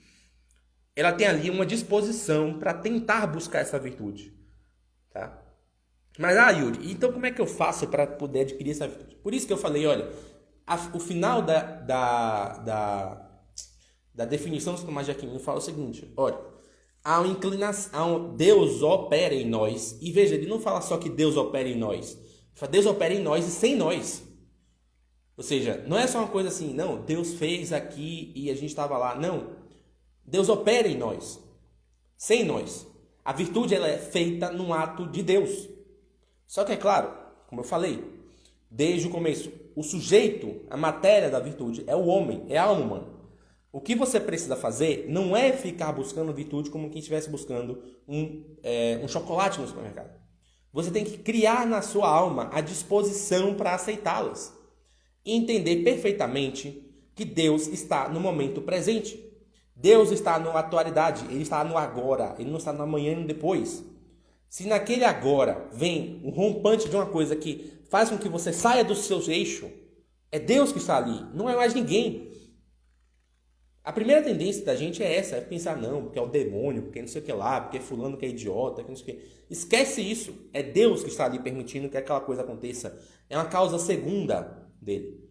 S1: Ela tem ali uma disposição para tentar buscar essa virtude. Tá? Mas, Yuri, então como é que eu faço para poder adquirir essa virtude? Por isso que eu falei, olha, o final da definição do Tomás de Aquino fala o seguinte, olha, há uma inclinação, Deus opera em nós, e veja, ele não fala só que Deus opera em nós, ele fala, Deus opera em nós e sem nós. Ou seja, não é só uma coisa assim, não, Deus fez aqui e a gente estava lá, não. Deus opera em nós, sem nós. A virtude ela é feita num ato de Deus. Só que é claro, como eu falei, desde o começo, o sujeito, a matéria da virtude é o homem, é a alma humana. O que você precisa fazer não é ficar buscando virtude como quem estivesse buscando um chocolate no supermercado. Você tem que criar na sua alma a disposição para aceitá-las. E entender perfeitamente que Deus está no momento presente. Deus está na atualidade, Ele está no agora, Ele não está no amanhã e no depois. Se naquele agora vem um rompante de uma coisa que faz com que você saia do seu eixo, é Deus que está ali, não é mais ninguém. A primeira tendência da gente é essa, é pensar, não, porque é o demônio, porque não sei o que lá, porque fulano que é idiota, que não sei o que. Esquece isso, é Deus que está ali permitindo que aquela coisa aconteça. É uma causa segunda dele.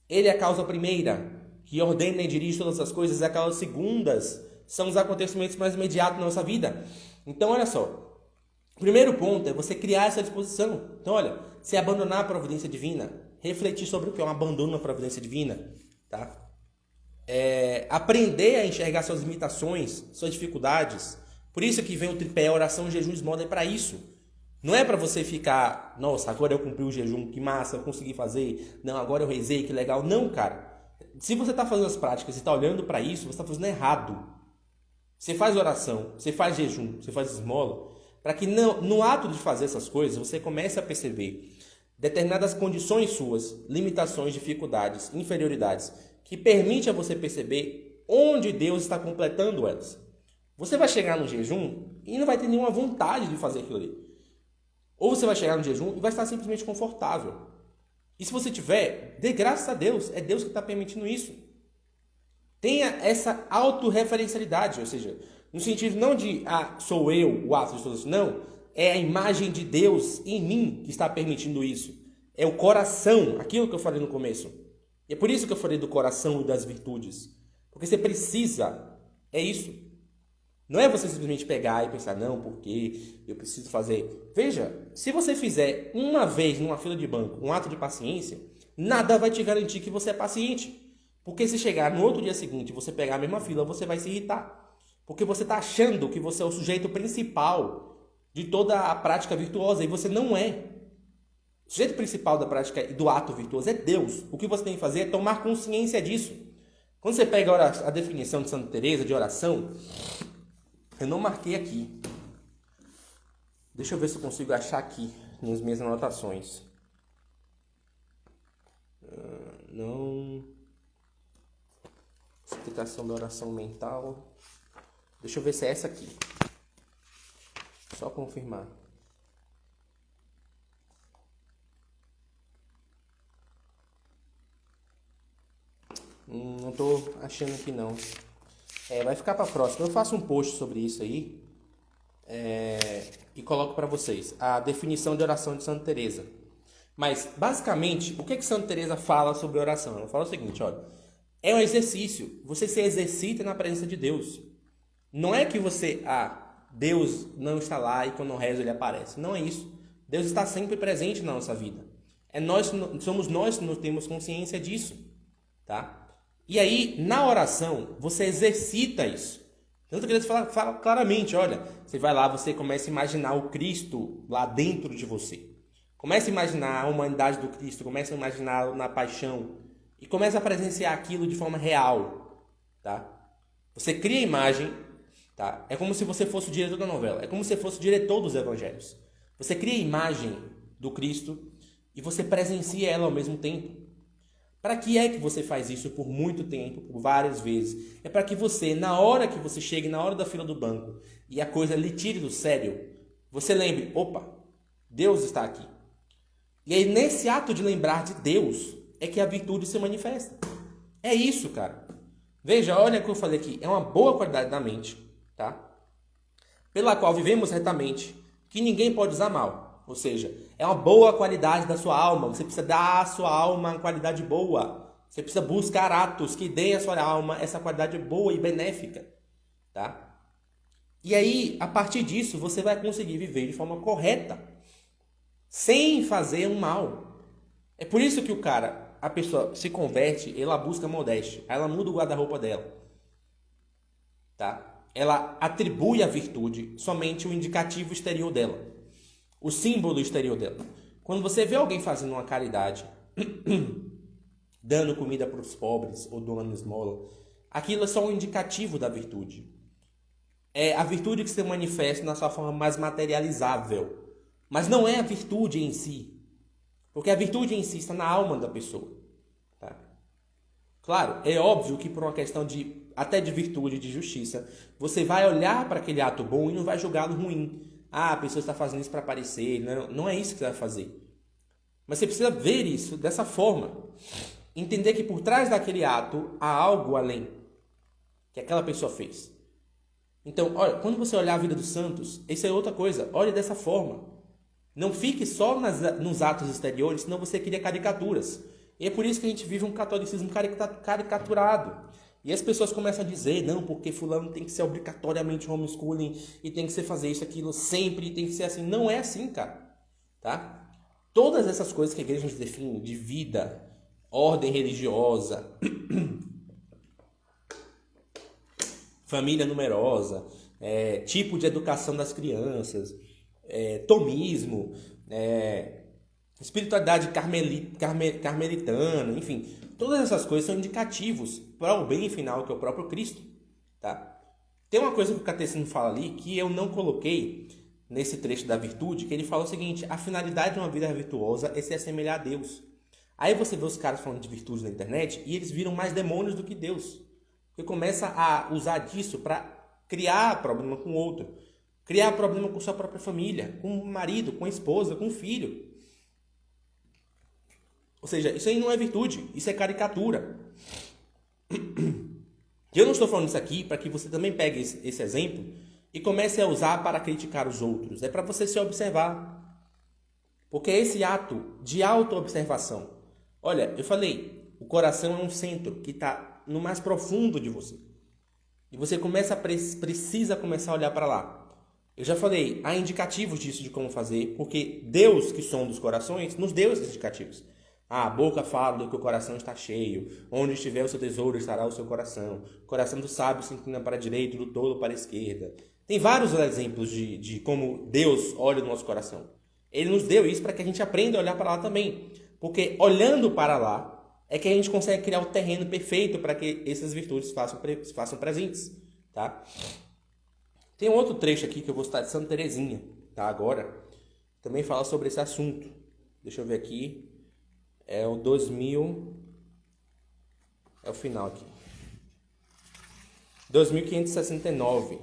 S1: Ele é a causa primeira, que ordena e dirige todas as coisas, e as causas segundas são os acontecimentos mais imediatos da nossa vida. Então, olha só, o primeiro ponto é você criar essa disposição. Então, olha, se abandonar a providência divina, refletir sobre o que é um abandono na providência divina, tá? Aprender a enxergar suas limitações, suas dificuldades. Por isso que vem o tripé, oração, jejum, esmola, é para isso. Não é para você ficar, nossa, agora eu cumpri o jejum, que massa, eu consegui fazer. Não, agora eu rezei, que legal. Não, cara. Se você está fazendo as práticas e está olhando para isso, você está fazendo errado. Você faz oração, você faz jejum, você faz esmola, para que no ato de fazer essas coisas, você comece a perceber determinadas condições suas, limitações, dificuldades, inferioridades, que permite a você perceber onde Deus está completando elas. Você vai chegar no jejum e não vai ter nenhuma vontade de fazer aquilo ali. Ou você vai chegar no jejum e vai estar simplesmente confortável. E se você tiver, dê graças a Deus, é Deus que está permitindo isso. Tenha essa autorreferencialidade, ou seja, no sentido não de, sou eu o ato de todos, não, é a imagem de Deus em mim que está permitindo isso. É o coração, aquilo que eu falei no começo. E é por isso que eu falei do coração e das virtudes. Porque você precisa, é isso. Não é você simplesmente pegar e pensar, não, porque eu preciso fazer. Veja, se você fizer uma vez numa fila de banco um ato de paciência, nada vai te garantir que você é paciente. Porque se chegar no outro dia seguinte e você pegar a mesma fila, você vai se irritar. Porque você está achando que você é o sujeito principal de toda a prática virtuosa e você não é. O sujeito principal da prática e do ato virtuoso é Deus. O que você tem que fazer é tomar consciência disso. Quando você pega a definição de Santa Teresa de oração, eu não marquei aqui. Deixa eu ver se eu consigo achar aqui nas minhas anotações. Não. Explicação da oração mental. Deixa eu ver se é essa aqui. Só confirmar. Não estou achando aqui não. Vai ficar para a próxima. Eu faço um post sobre isso aí e coloco para vocês a definição de oração de Santa Teresa. Mas, basicamente, o que Santa Teresa fala sobre oração? Ela fala o seguinte, olha, é um exercício. Você se exercita na presença de Deus. Não é que você, Deus não está lá e quando eu rezo ele aparece. Não é isso. Deus está sempre presente na nossa vida. Somos nós que não temos consciência disso, tá? E aí, na oração, você exercita isso. Santa Teresa fala claramente, olha, você vai lá, você começa a imaginar o Cristo lá dentro de você. Começa a imaginar a humanidade do Cristo, começa a imaginar na paixão e começa a presenciar aquilo de forma real, tá? Você cria a imagem, tá? É como se você fosse o diretor da novela, é como se você fosse o diretor dos evangelhos. Você cria a imagem do Cristo e você presencia ela ao mesmo tempo. Para que é que você faz isso por muito tempo, por várias vezes? É para que você, na hora que você chegue, na hora da fila do banco, e a coisa lhe tire do sério, você lembre, opa, Deus está aqui. E aí, nesse ato de lembrar de Deus, é que a virtude se manifesta. É isso, cara. Veja, olha o que eu falei aqui. É uma boa qualidade da mente, tá? Pela qual vivemos retamente, que ninguém pode usar mal. Ou seja, é uma boa qualidade da sua alma. Você precisa dar à sua alma uma qualidade boa. Você precisa buscar atos que deem à sua alma essa qualidade boa e benéfica, tá? E aí, a partir disso, você vai conseguir viver de forma correta, sem fazer um mal. É por isso que a pessoa se converte, ela busca modéstia, ela muda o guarda-roupa dela, tá? Ela atribui à virtude somente o indicativo exterior dela, o símbolo exterior dela. Quando você vê alguém fazendo uma caridade, dando comida para os pobres ou doando esmola, aquilo é só um indicativo da virtude. É a virtude que se manifesta na sua forma mais materializável. Mas não é a virtude em si. Porque a virtude em si está na alma da pessoa. Tá? Claro, é óbvio que por uma questão até de virtude, de justiça, você vai olhar para aquele ato bom e não vai julgá-lo ruim. Ah, a pessoa está fazendo isso para aparecer. Não, não é isso que você vai fazer. Mas você precisa ver isso dessa forma. Entender que por trás daquele ato há algo além que aquela pessoa fez. Então, olha, quando você olhar a vida dos santos, isso é outra coisa. Olhe dessa forma. Não fique só nos atos exteriores, senão você cria caricaturas. E é por isso que a gente vive um catolicismo caricaturado. E as pessoas começam a dizer, não, porque fulano tem que ser obrigatoriamente homeschooling e tem que ser fazer isso, aquilo sempre, e tem que ser assim. Não é assim, cara. Tá? Todas essas coisas que a igreja nos define, de vida, ordem religiosa, família numerosa, tipo de educação das crianças, tomismo, espiritualidade carmelitana, enfim, todas essas coisas são indicativos para o bem final, que é o próprio Cristo. Tá? Tem uma coisa que o Catecismo fala ali, que eu não coloquei nesse trecho da virtude, que ele fala o seguinte: a finalidade de uma vida virtuosa é se assemelhar a Deus. Aí você vê os caras falando de virtude na internet e eles viram mais demônios do que Deus. Porque começa a usar disso para criar problema com o outro. Criar problema com sua própria família, com o marido, com a esposa, com o filho. Ou seja, isso aí não é virtude, isso é caricatura. Eu não estou falando isso aqui para que você também pegue esse exemplo e comece a usar para criticar os outros. É para você se observar. Porque é esse ato de auto-observação. Olha, eu falei, o coração é um centro que está no mais profundo de você. E você precisa começar a olhar para lá. Eu já falei, há indicativos disso de como fazer, porque Deus, que sonda os corações, nos deu esses indicativos. A boca fala que o coração está cheio. Onde estiver o seu tesouro, estará o seu coração. O coração do sábio se inclina para a direita, do tolo para a esquerda. Tem vários exemplos de como Deus olha o nosso coração. Ele nos deu isso para que a gente aprenda a olhar para lá também. Porque olhando para lá, é que a gente consegue criar o terreno perfeito para que essas virtudes se façam presentes. Tá? Tem um outro trecho aqui que eu vou citar de Santa Teresinha, tá? Agora, também fala sobre esse assunto. Deixa eu ver aqui. É o 2000... É o final aqui. 2569.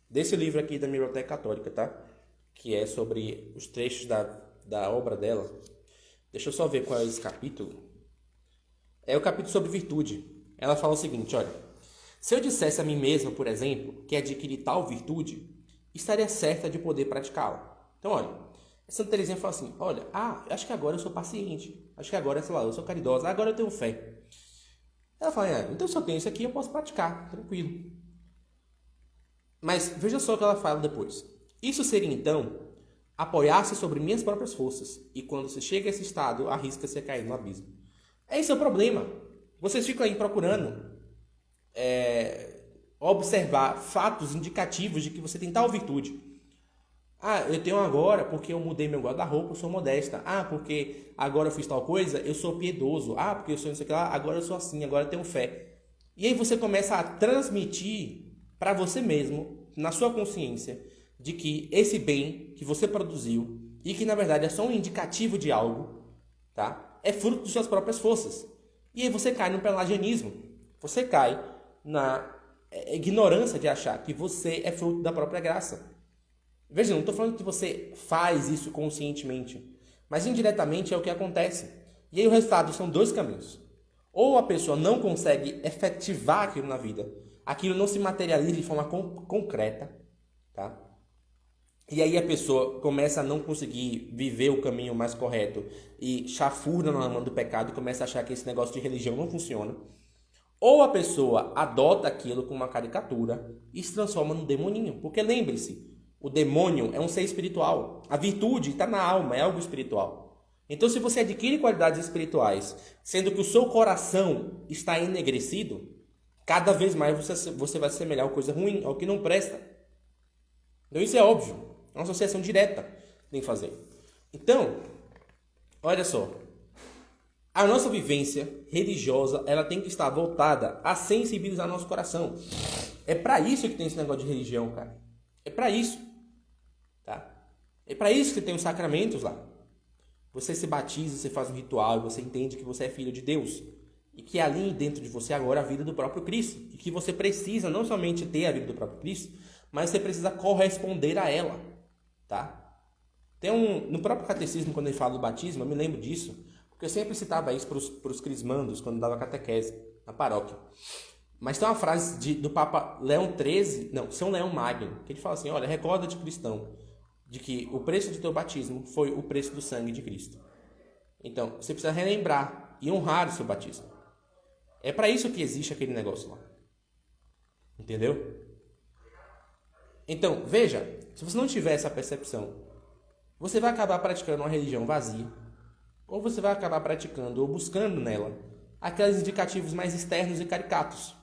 S1: Desse livro aqui da Biblioteca Católica, tá? Que é sobre os trechos da obra dela. Deixa eu só ver qual é esse capítulo. É o capítulo sobre virtude. Ela fala o seguinte, olha. Se eu dissesse a mim mesma, por exemplo, que adquiri tal virtude, estaria certa de poder praticá-la. Então, olha, Santa Teresinha fala assim, olha, acho que agora eu sou paciente. Acho que agora, sei lá, eu sou caridosa. Agora eu tenho fé. Ela fala, então se eu tenho isso aqui, eu posso praticar, tranquilo. Mas veja só o que ela fala depois. Isso seria, então, apoiar-se sobre minhas próprias forças. E quando se chega a esse estado, arrisca-se a cair no abismo. Esse é o problema. Vocês ficam aí procurando observar fatos indicativos de que você tem tal virtude. Eu tenho agora porque eu mudei meu guarda-roupa, eu sou modesta. Porque agora eu fiz tal coisa, eu sou piedoso. Porque eu sou isso aqui lá, agora eu sou assim, agora eu tenho fé. E aí você começa a transmitir para você mesmo, na sua consciência, de que esse bem que você produziu, e que na verdade é só um indicativo de algo, tá? É fruto de suas próprias forças. E aí você cai no pelagianismo. Você cai na ignorância de achar que você é fruto da própria graça. Veja, não estou falando que você faz isso conscientemente, mas indiretamente é o que acontece. E aí o resultado são dois caminhos. Ou a pessoa não consegue efetivar aquilo na vida, aquilo não se materializa de forma concreta, tá? E aí a pessoa começa a não conseguir viver o caminho mais correto e chafurda na lama do pecado e começa a achar que esse negócio de religião não funciona. Ou a pessoa adota aquilo como uma caricatura e se transforma num demoninho. Porque lembre-se, o demônio é um ser espiritual. A virtude está na alma, é algo espiritual. Então se você adquire qualidades espirituais, sendo que o seu coração está enegrecido, cada vez mais você vai assemelhar a coisa ruim, ao que não presta. Então isso é óbvio. É uma associação direta que tem que fazer. Então, olha só. A nossa vivência religiosa, ela tem que estar voltada a sensibilizar nosso coração. É para isso que tem esse negócio de religião, cara. É para isso. Tá? É para isso que tem os sacramentos lá. Você se batiza, você faz um ritual, você entende que você é filho de Deus. E que ali dentro de você agora a vida do próprio Cristo. E que você precisa não somente ter a vida do próprio Cristo, mas você precisa corresponder a ela. Tá? No próprio catecismo, quando ele fala do batismo, eu me lembro disso, porque eu sempre citava isso para os crismandos, quando dava catequese na paróquia. Mas tem uma frase do Papa Leão XIII, São Leão Magno, que ele fala assim, olha, recorda-te, cristão, de que o preço do teu batismo foi o preço do sangue de Cristo. Então, você precisa relembrar e honrar o seu batismo. É para isso que existe aquele negócio lá. Entendeu? Então, veja, se você não tiver essa percepção, você vai acabar praticando uma religião vazia, ou você vai acabar praticando ou buscando nela aqueles indicativos mais externos e caricatos.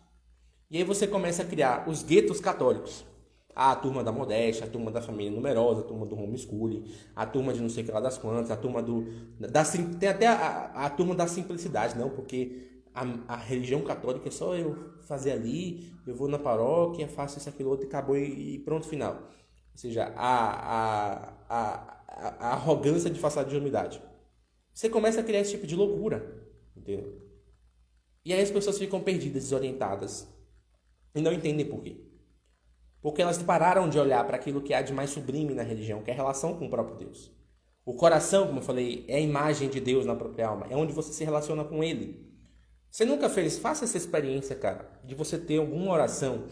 S1: E aí você começa a criar os guetos católicos. A turma da modéstia, a turma da família numerosa, a turma do homeschooling, a turma de não sei o que lá das quantas, a turma tem até a turma da simplicidade, não, porque a religião católica é só eu fazer ali, eu vou na paróquia, faço isso, aquilo, outro, e acabou e pronto, final. Ou seja, a arrogância disfarçada de humildade. Você começa a criar esse tipo de loucura, entendeu? E aí as pessoas ficam perdidas, desorientadas, e não entendem por quê. Porque elas pararam de olhar para aquilo que há de mais sublime na religião, que é a relação com o próprio Deus. O coração, como eu falei, é a imagem de Deus na própria alma, é onde você se relaciona com Ele. Você nunca fez? Faça essa experiência, cara, de você ter alguma oração.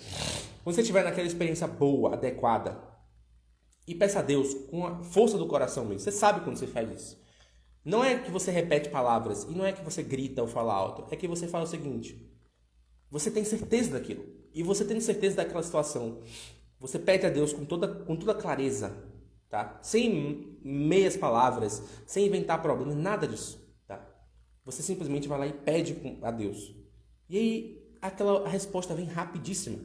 S1: Quando você estiver naquela experiência boa, adequada, e peça a Deus com a força do coração mesmo. Você sabe quando você faz isso. Não é que você repete palavras, e não é que você grita ou fala alto, é que você fala o seguinte, você tem certeza daquilo, e você tendo certeza daquela situação, você pede a Deus com toda clareza, tá? Sem meias palavras, sem inventar problemas, nada disso, tá? Você simplesmente vai lá e pede a Deus. E aí a resposta vem rapidíssima,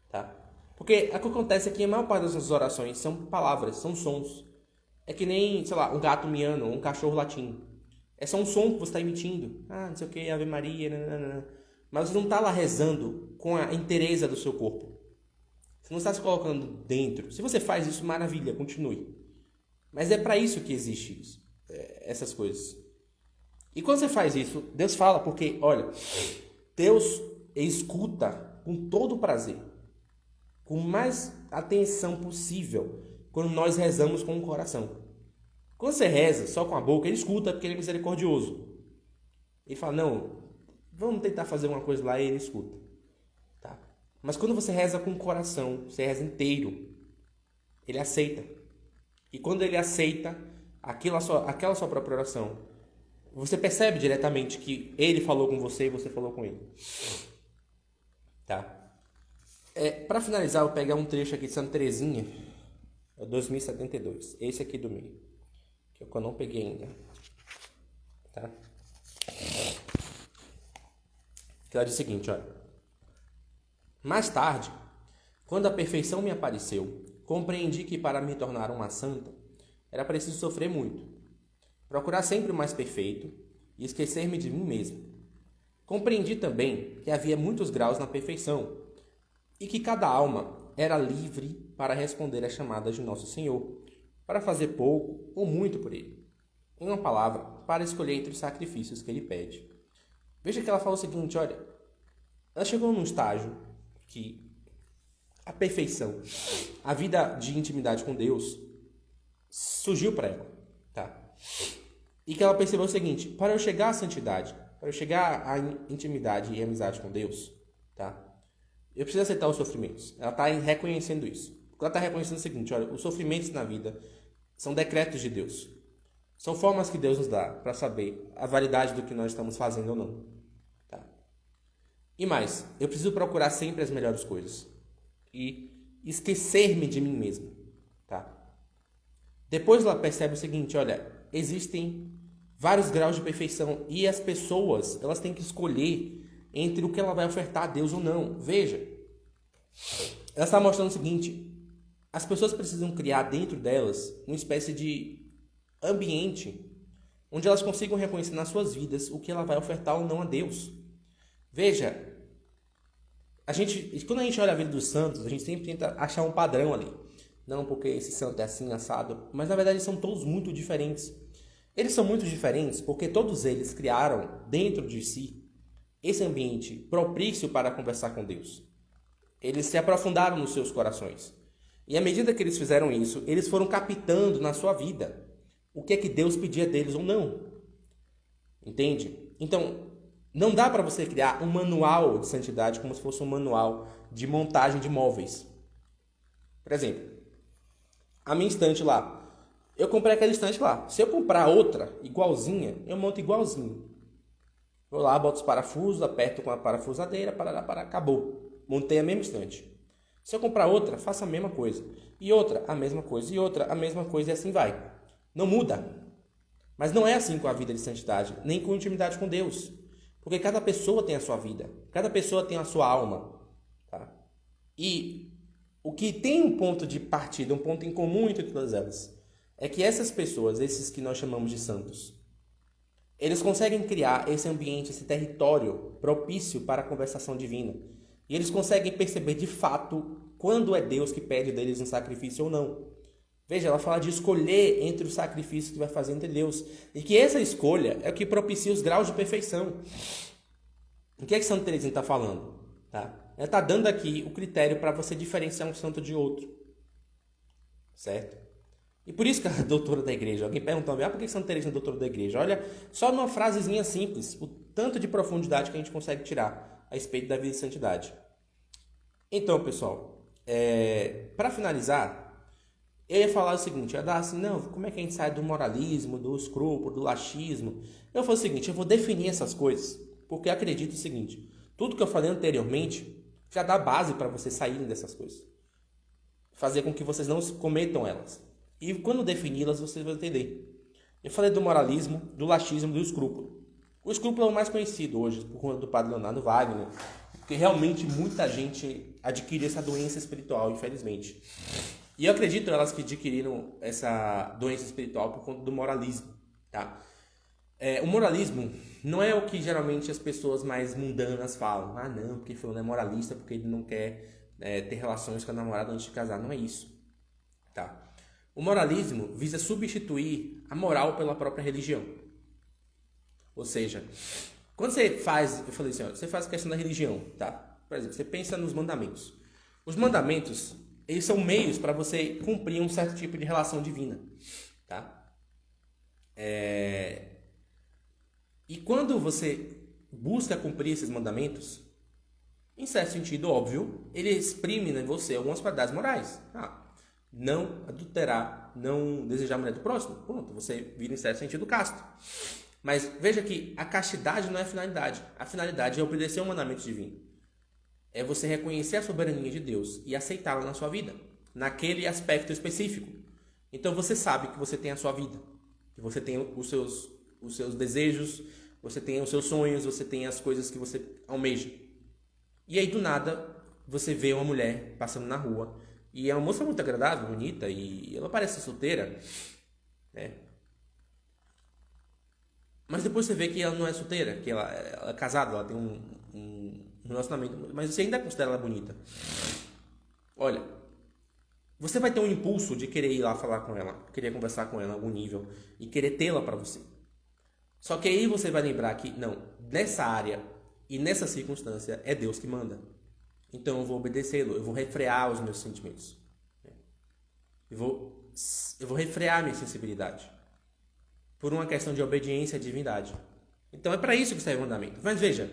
S1: tá? Porque o que acontece é que a maior parte das nossas orações são palavras, são sons. É que nem, sei lá, um gato miando ou um cachorro latindo. É só um som que você está emitindo. Ah, não sei o que, Ave Maria, nananana. Mas você não está lá rezando com a inteireza do seu corpo. Você não está se colocando dentro. Se você faz isso, maravilha, continue. Mas é para isso que existe isso, essas coisas. E quando você faz isso, Deus fala, porque, olha, Deus escuta com todo prazer, com mais atenção possível, quando nós rezamos com o coração. Quando você reza só com a boca, ele escuta porque ele é misericordioso. Ele fala, não, vamos tentar fazer uma coisa lá e ele escuta. Tá? Mas quando você reza com o coração, você reza inteiro, ele aceita. E quando ele aceita aquela sua própria oração, você percebe diretamente que ele falou com você e você falou com ele. Tá? Para finalizar, eu vou pegar um trecho aqui de Santa Teresinha, 2072. Esse aqui do meio, que eu não peguei ainda. Tá? Que ela diz o seguinte, olha. Mais tarde, quando a perfeição me apareceu, compreendi que para me tornar uma santa, era preciso sofrer muito, procurar sempre o mais perfeito e esquecer-me de mim mesmo. Compreendi também que havia muitos graus na perfeição e que cada alma era livre para responder às chamadas de Nosso Senhor, para fazer pouco ou muito por Ele. Em uma palavra, para escolher entre os sacrifícios que Ele pede. Veja que ela fala o seguinte, olha, ela chegou num estágio que a perfeição, a vida de intimidade com Deus surgiu para ela, tá? E que ela percebeu o seguinte, para eu chegar à santidade, para eu chegar à intimidade e amizade com Deus, tá? Eu preciso aceitar os sofrimentos. Ela está reconhecendo isso. Ela está reconhecendo o seguinte, olha, os sofrimentos na vida são decretos de Deus. São formas que Deus nos dá para saber a validade do que nós estamos fazendo ou não. Tá? E mais, eu preciso procurar sempre as melhores coisas. E esquecer-me de mim mesmo. Tá? Depois ela percebe o seguinte, olha, existem vários graus de perfeição e as pessoas, elas têm que escolher entre o que ela vai ofertar a Deus ou não. Veja, ela está mostrando o seguinte, as pessoas precisam criar dentro delas uma espécie de ambiente onde elas consigam reconhecer nas suas vidas o que ela vai ofertar ou não a Deus. Veja, quando a gente olha a vida dos santos, a gente sempre tenta achar um padrão ali. Não porque esse santo é assim, assado, mas na verdade são todos muito diferentes. Eles são muito diferentes porque todos eles criaram dentro de si esse ambiente propício para conversar com Deus. Eles se aprofundaram nos seus corações. E à medida que eles fizeram isso, eles foram captando na sua vida o que é que Deus pedia deles ou não. Entende? Então, não dá para você criar um manual de santidade como se fosse um manual de montagem de móveis. Por exemplo, a minha estante lá. Eu comprei aquela estante lá. Se eu comprar outra igualzinha, eu monto igualzinho. Vou lá, boto os parafusos, aperto com a parafusadeira, acabou. Montei a mesma estante. Se eu comprar outra, faço a mesma coisa. E outra, a mesma coisa. E outra, a mesma coisa, e assim vai. Não muda. Mas não é assim com a vida de santidade, nem com intimidade com Deus. Porque cada pessoa tem a sua vida. Cada pessoa tem a sua alma. Tá? E o que tem um ponto de partida, um ponto em comum entre todas elas, é que essas pessoas, esses que nós chamamos de santos, eles conseguem criar esse ambiente, esse território propício para a conversação divina. E eles conseguem perceber de fato quando é Deus que pede deles um sacrifício ou não. Veja, ela fala de escolher entre o sacrifício que vai fazer entre Deus. E que essa escolha é o que propicia os graus de perfeição. O que é que Santa Teresinha está falando? Tá? Ela está dando aqui o critério para você diferenciar um santo de outro. Certo? E por isso que ela é doutora da igreja. Alguém perguntou, por que Santa Teresinha é doutora da igreja? Olha, só numa frasezinha simples, o tanto de profundidade que a gente consegue tirar a respeito da vida de santidade. Então, pessoal, para finalizar, eu ia falar o seguinte, eu ia dar assim, não, como é que a gente sai do moralismo, do escrúpulo, do laxismo? Eu vou fazer o seguinte, eu vou definir essas coisas, porque eu acredito o seguinte, tudo que eu falei anteriormente já dá base para vocês saírem dessas coisas. Fazer com que vocês não cometam elas. E quando defini-las, vocês vão entender. Eu falei do moralismo, do laxismo, do escrúpulo. O escrúpulo é o mais conhecido hoje, por conta do padre Leonardo Wagner, porque realmente muita gente adquire essa doença espiritual, infelizmente. E eu acredito elas que adquiriram essa doença espiritual por conta do moralismo. Tá? O moralismo não é o que geralmente as pessoas mais mundanas falam. Ah, não, porque fulano é moralista, porque ele não quer ter relações com a namorada antes de casar. Não é isso. Tá? O moralismo visa substituir a moral pela própria religião. Ou seja, quando você faz, eu falei assim, ó, você faz a questão da religião, tá? Por exemplo, você pensa nos mandamentos. Os mandamentos, eles são meios para você cumprir um certo tipo de relação divina, tá? E quando você busca cumprir esses mandamentos, em certo sentido, óbvio, ele exprime em você algumas qualidades morais. Não adulterar, não desejar a mulher do próximo. Pronto, você vira em certo sentido casto. Mas veja que a castidade não é a finalidade. A finalidade é obedecer ao mandamento divino. É você reconhecer a soberania de Deus e aceitá-la na sua vida, naquele aspecto específico. Então você sabe que você tem a sua vida, que você tem os seus desejos, você tem os seus sonhos, você tem as coisas que você almeja. E aí do nada você vê uma mulher passando na rua e é uma moça muito agradável, bonita, e ela parece solteira, né? Mas depois você vê que ela não é solteira, que ela é casada, ela tem um relacionamento, mas você ainda considera ela bonita. Olha, você vai ter um impulso de querer ir lá falar com ela, querer conversar com ela em algum nível e querer tê-la para você. Só que aí você vai lembrar que, não, nessa área e nessa circunstância é Deus que manda. Então eu vou obedecê-lo, eu vou refrear os meus sentimentos. Eu vou refrear a minha sensibilidade. Por uma questão de obediência à divindade. Então é para isso que serve o mandamento. Mas veja,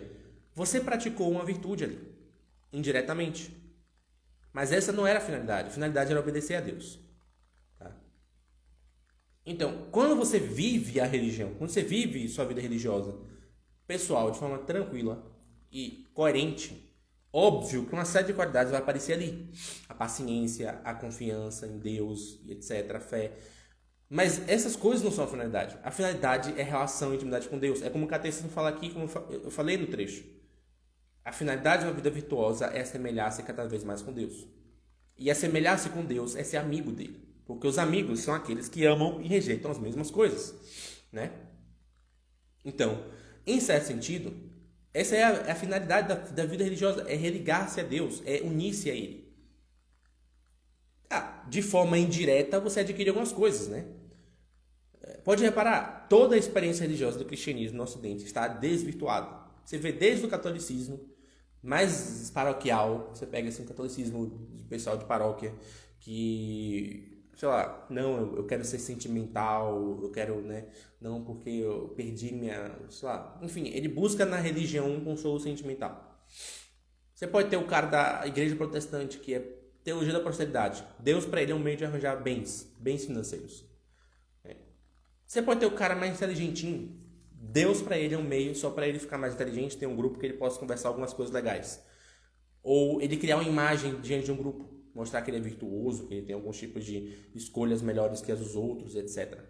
S1: você praticou uma virtude ali, indiretamente. Mas essa não era a finalidade. A finalidade era obedecer a Deus. Tá? Então, quando você vive a religião, quando você vive sua vida religiosa pessoal de forma tranquila e coerente, óbvio que uma série de qualidades vai aparecer ali. A paciência, a confiança em Deus, etc., a fé. Mas essas coisas não são a finalidade. A finalidade é relação e intimidade com Deus. É como o catecismo fala aqui, como eu falei no trecho. A finalidade de uma vida virtuosa é assemelhar-se cada vez mais com Deus. E assemelhar-se com Deus é ser amigo dele. Porque os amigos são aqueles que amam e rejeitam as mesmas coisas. Né? Então, em certo sentido, essa é a finalidade da vida religiosa. É religar-se a Deus. É unir-se a Ele. De forma indireta, você adquire algumas coisas, né? Pode reparar, toda a experiência religiosa do cristianismo no Ocidente está desvirtuada. Você vê desde o catolicismo mais paroquial, você pega assim, o catolicismo de pessoal de paróquia que, sei lá, não, eu quero ser sentimental, eu quero, né, não porque eu perdi minha, sei lá, enfim, ele busca na religião um consolo sentimental. Você pode ter o cara da igreja protestante que é teologia da prosperidade. Deus para ele é um meio de arranjar bens financeiros. Você pode ter o cara mais inteligentinho. Deus para ele é um meio só para ele ficar mais inteligente, ter um grupo que ele possa conversar algumas coisas legais. Ou ele criar uma imagem diante de um grupo, mostrar que ele é virtuoso, que ele tem alguns tipos de escolhas melhores que as dos outros, etc.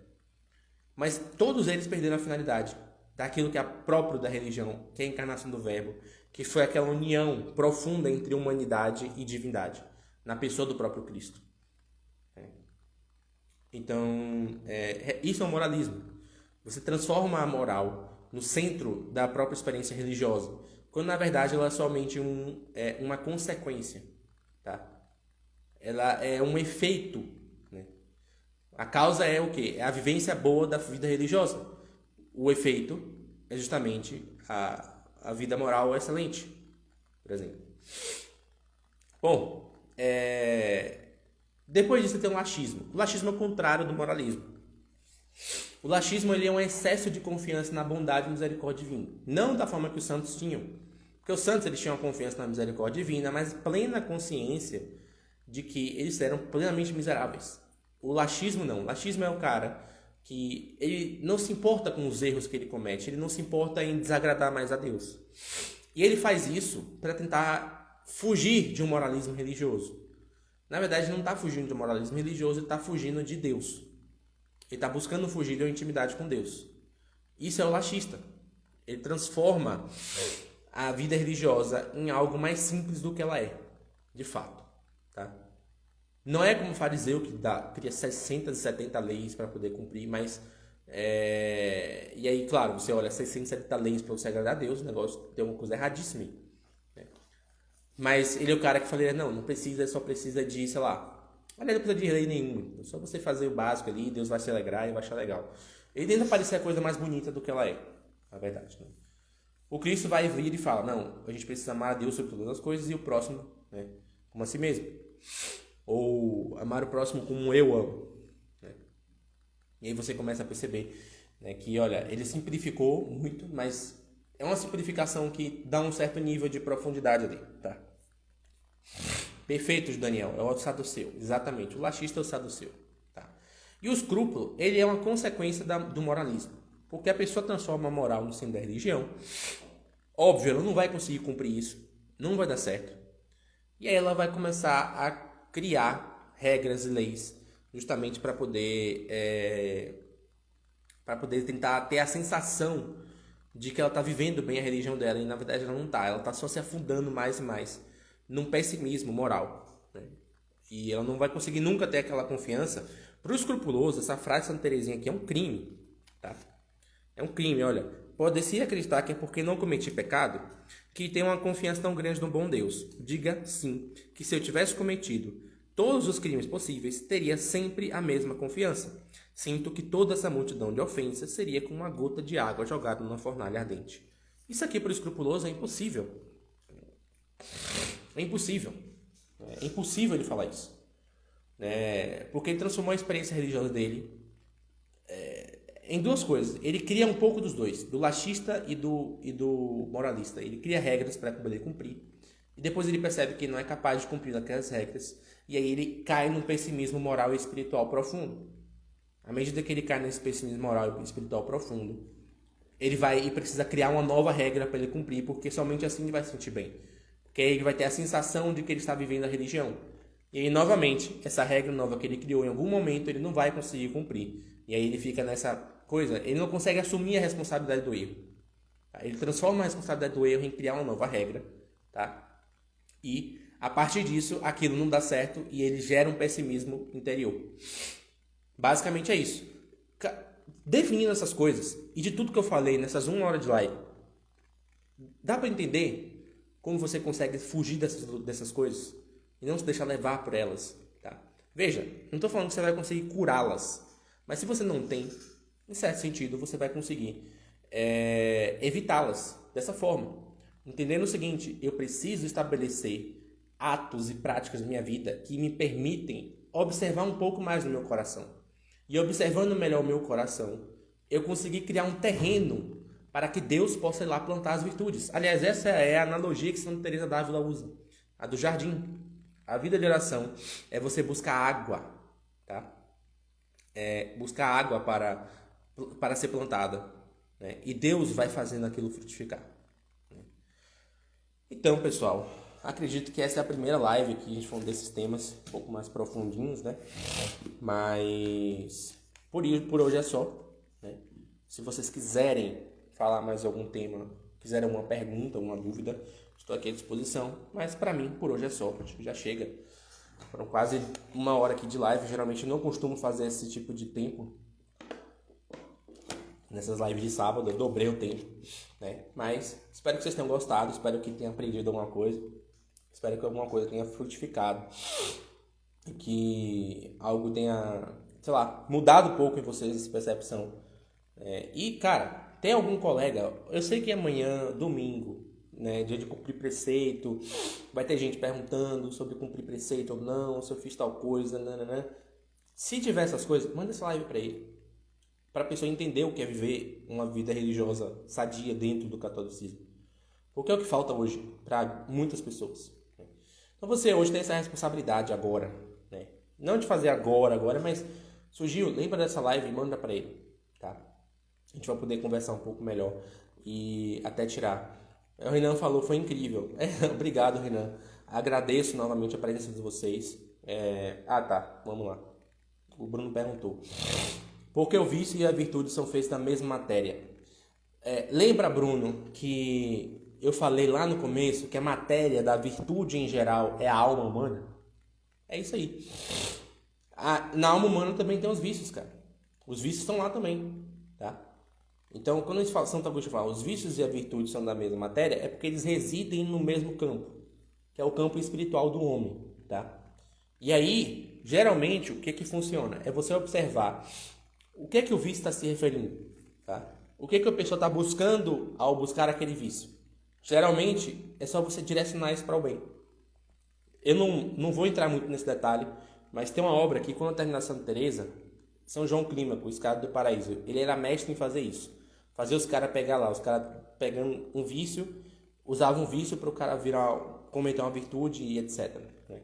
S1: Mas todos eles perderam a finalidade daquilo que é próprio da religião, que é a encarnação do Verbo, que foi aquela união profunda entre humanidade e divindade, na pessoa do próprio Cristo. Então, isso é o moralismo. Você transforma a moral no centro da própria experiência religiosa, quando na verdade ela é somente uma consequência. Tá? Ela é um efeito. Né? A causa é o quê? É a vivência boa da vida religiosa. O efeito é justamente a vida moral excelente, por exemplo. Bom, depois disso tem o laxismo. O laxismo é o contrário do moralismo. O laxismo ele é um excesso de confiança na bondade e misericórdia divina. Não da forma que os santos tinham. Porque os santos eles tinham confiança na misericórdia divina, mas plena consciência de que eles eram plenamente miseráveis. O laxismo não. O laxismo é o cara que ele não se importa com os erros que ele comete. Ele não se importa em desagradar mais a Deus. E ele faz isso para tentar fugir de um moralismo religioso. Na verdade, ele não está fugindo de um moralismo religioso, ele está fugindo de Deus. Ele está buscando fugir de uma intimidade com Deus. Isso é o laxista. Ele transforma a vida religiosa em algo mais simples do que ela é, de fato. Tá? Não é como o fariseu que cria 670 leis para poder cumprir, mas... E aí, claro, você olha 670 leis para você agradar a Deus, o negócio tem alguma coisa erradíssima aí. Mas ele é o cara que fala, não precisa, só precisa de, sei lá, não precisa de lei nenhuma, só você fazer o básico ali, Deus vai se alegrar e vai achar legal. Ele tenta parecer a coisa mais bonita do que ela é, na verdade. Né? O Cristo vai vir e fala, não, a gente precisa amar a Deus sobre todas as coisas e o próximo, né, como a si mesmo. Ou amar o próximo como eu amo. Né? E aí você começa a perceber, né, que, olha, ele simplificou muito, mas é uma simplificação que dá um certo nível de profundidade ali, tá? Perfeito, Daniel, é o saduceu, exatamente, o laxista é o saduceu, tá? E o escrúpulo, ele é uma consequência do moralismo, porque a pessoa transforma a moral no centro da religião, óbvio, ela não vai conseguir cumprir isso, não vai dar certo, e aí ela vai começar a criar regras e leis, justamente para poder tentar ter a sensação de que ela está vivendo bem a religião dela, e na verdade ela não está, ela está só se afundando mais e mais num pessimismo moral. Né? E ela não vai conseguir nunca ter aquela confiança. Para o escrupuloso, essa frase de Santa Teresinha aqui é um crime. Tá? É um crime, olha. Pode-se acreditar que é porque não cometi pecado que tem uma confiança tão grande no bom Deus. Diga sim, que se eu tivesse cometido todos os crimes possíveis, teria sempre a mesma confiança. Sinto que toda essa multidão de ofensas seria como uma gota de água jogada numa fornalha ardente. Isso aqui para o escrupuloso é impossível. É impossível. É impossível ele falar isso. Porque ele transformou a experiência religiosa dele em duas coisas. Ele cria um pouco dos dois, do laxista e do moralista. Ele cria regras para poder cumprir. E depois ele percebe que não é capaz de cumprir aquelas regras. E aí ele cai num pessimismo moral e espiritual profundo. À medida que ele cai nesse pessimismo moral e espiritual profundo, ele vai e precisa criar uma nova regra para ele cumprir, porque somente assim ele vai se sentir bem. Porque aí ele vai ter a sensação de que ele está vivendo a religião. E aí, novamente, essa regra nova que ele criou, em algum momento, ele não vai conseguir cumprir. E aí ele fica nessa coisa, ele não consegue assumir a responsabilidade do erro. Tá? Ele transforma a responsabilidade do erro em criar uma nova regra. Tá? E, a partir disso, aquilo não dá certo e ele gera um pessimismo interior. Basicamente é isso. Definindo essas coisas, e de tudo que eu falei nessas 1 hora de live, dá para entender como você consegue fugir dessas coisas e não se deixar levar por elas, tá? Veja, não estou falando que você vai conseguir curá-las, mas se você não tem, em certo sentido, você vai conseguir evitá-las dessa forma. Entendendo o seguinte, eu preciso estabelecer atos e práticas na minha vida que me permitem observar um pouco mais no meu coração. E observando melhor o meu coração, eu consegui criar um terreno para que Deus possa ir lá plantar as virtudes. Aliás, essa é a analogia que Santa Teresa d'Ávila usa, a do jardim. A vida de oração é você buscar água, tá? Buscar água para ser plantada, né? E Deus vai fazendo aquilo frutificar. Então, pessoal, acredito que essa é a primeira live que a gente falou desses temas um pouco mais profundinhos, né? Mas por hoje é só, né? Se vocês quiserem falar mais algum tema, quiserem alguma pergunta, alguma dúvida, estou aqui à disposição. Mas para mim, por hoje é só, acho que já chega. Foram quase 1 hora aqui de live. Geralmente eu não costumo fazer esse tipo de tempo nessas lives de sábado, eu dobrei o tempo, né? Mas espero que vocês tenham gostado, espero que tenham aprendido alguma coisa, espero que alguma coisa tenha frutificado, que algo tenha, sei lá, mudado um pouco em vocês essa percepção. E, cara, tem algum colega, eu sei que amanhã, domingo, né, dia de cumprir preceito, vai ter gente perguntando sobre cumprir preceito ou não, se eu fiz tal coisa, nananã. Se tiver essas coisas, manda essa live pra ele. Para a pessoa entender o que é viver uma vida religiosa sadia dentro do catolicismo. Porque é o que falta hoje para muitas pessoas. Então você hoje tem essa responsabilidade agora, né? Não de fazer agora, mas surgiu, lembra dessa live e manda para ele, tá? A gente vai poder conversar um pouco melhor e até tirar. O Renan falou, foi incrível. Obrigado, Renan. Agradeço novamente a presença de vocês. Tá, vamos lá. O Bruno perguntou. Porque o vício e a virtude são feitos da mesma matéria. Lembra, Bruno, que eu falei lá no começo que a matéria da virtude em geral é a alma humana? É isso aí. Na alma humana também tem os vícios, cara. Os vícios estão lá também, tá? Então, quando a gente fala, Santo Agostinho fala, os vícios e a virtude são da mesma matéria, é porque eles residem no mesmo campo, que é o campo espiritual do homem, tá? E aí, geralmente, o que funciona? É você observar o que é que o vício está se referindo, tá? O que é que a pessoa está buscando ao buscar aquele vício? Geralmente, é só você direcionar isso para o bem. Eu não vou entrar muito nesse detalhe, mas tem uma obra que, quando terminar Santa Teresa, São João Clímaco, o Escada do Paraíso, ele era mestre em fazer isso. Fazer os caras pegar lá, os caras pegando um vício, usavam um vício para o cara cometer uma virtude e etc. Né?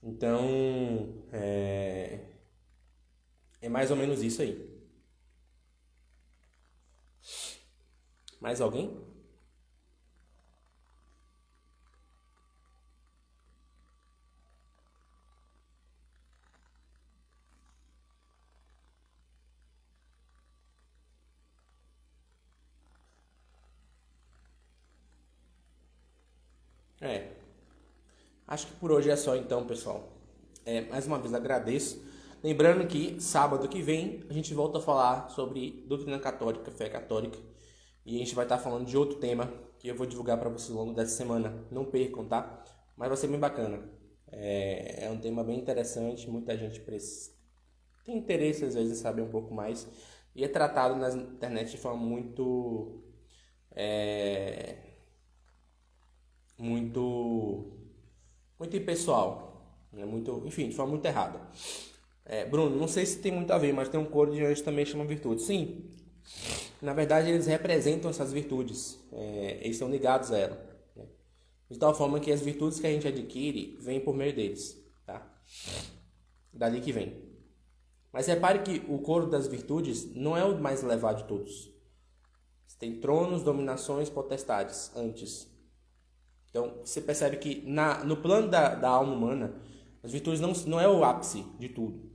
S1: Então, é mais ou menos isso aí. Mais alguém? Acho que por hoje é só então, pessoal. Mais uma vez agradeço. Lembrando que sábado que vem a gente volta a falar sobre doutrina católica, fé católica. E a gente vai estar falando de outro tema que eu vou divulgar para vocês ao longo dessa semana. Não percam, tá? Mas vai ser bem bacana. É um tema bem interessante. Muita gente tem interesse às vezes em saber um pouco mais. E é tratado na internet de forma muito é, muito impessoal, né? Muito, enfim, de forma muito errada. Bruno, não sei se tem muito a ver, mas tem um coro de anjos também chama virtude. Sim, na verdade eles representam essas virtudes, eles estão ligados a ela, né? De tal forma que as virtudes que a gente adquire vêm por meio deles, tá? Dali que vem. Mas repare que o coro das virtudes não é o mais elevado de todos. Tem tronos, dominações, potestades antes. Então, você percebe que no plano da alma humana, as virtudes não é o ápice de tudo.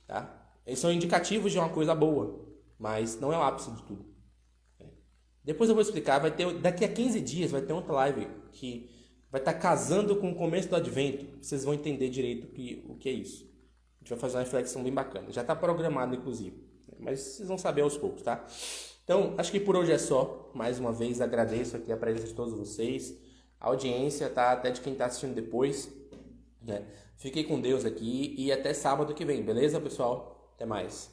S1: Tá? Eles são indicativos de uma coisa boa, mas não é o ápice de tudo. Depois eu vou explicar, daqui a 15 dias vai ter outra live que vai estar casando com o começo do advento. Vocês vão entender direito o que é isso. A gente vai fazer uma reflexão bem bacana. Já está programado, inclusive. Mas vocês vão saber aos poucos, tá? Então, acho que por hoje é só. Mais uma vez, agradeço aqui a presença de todos vocês. A audiência, tá? Até de quem está assistindo depois, né? Fiquem com Deus aqui e até sábado que vem, beleza, pessoal? Até mais.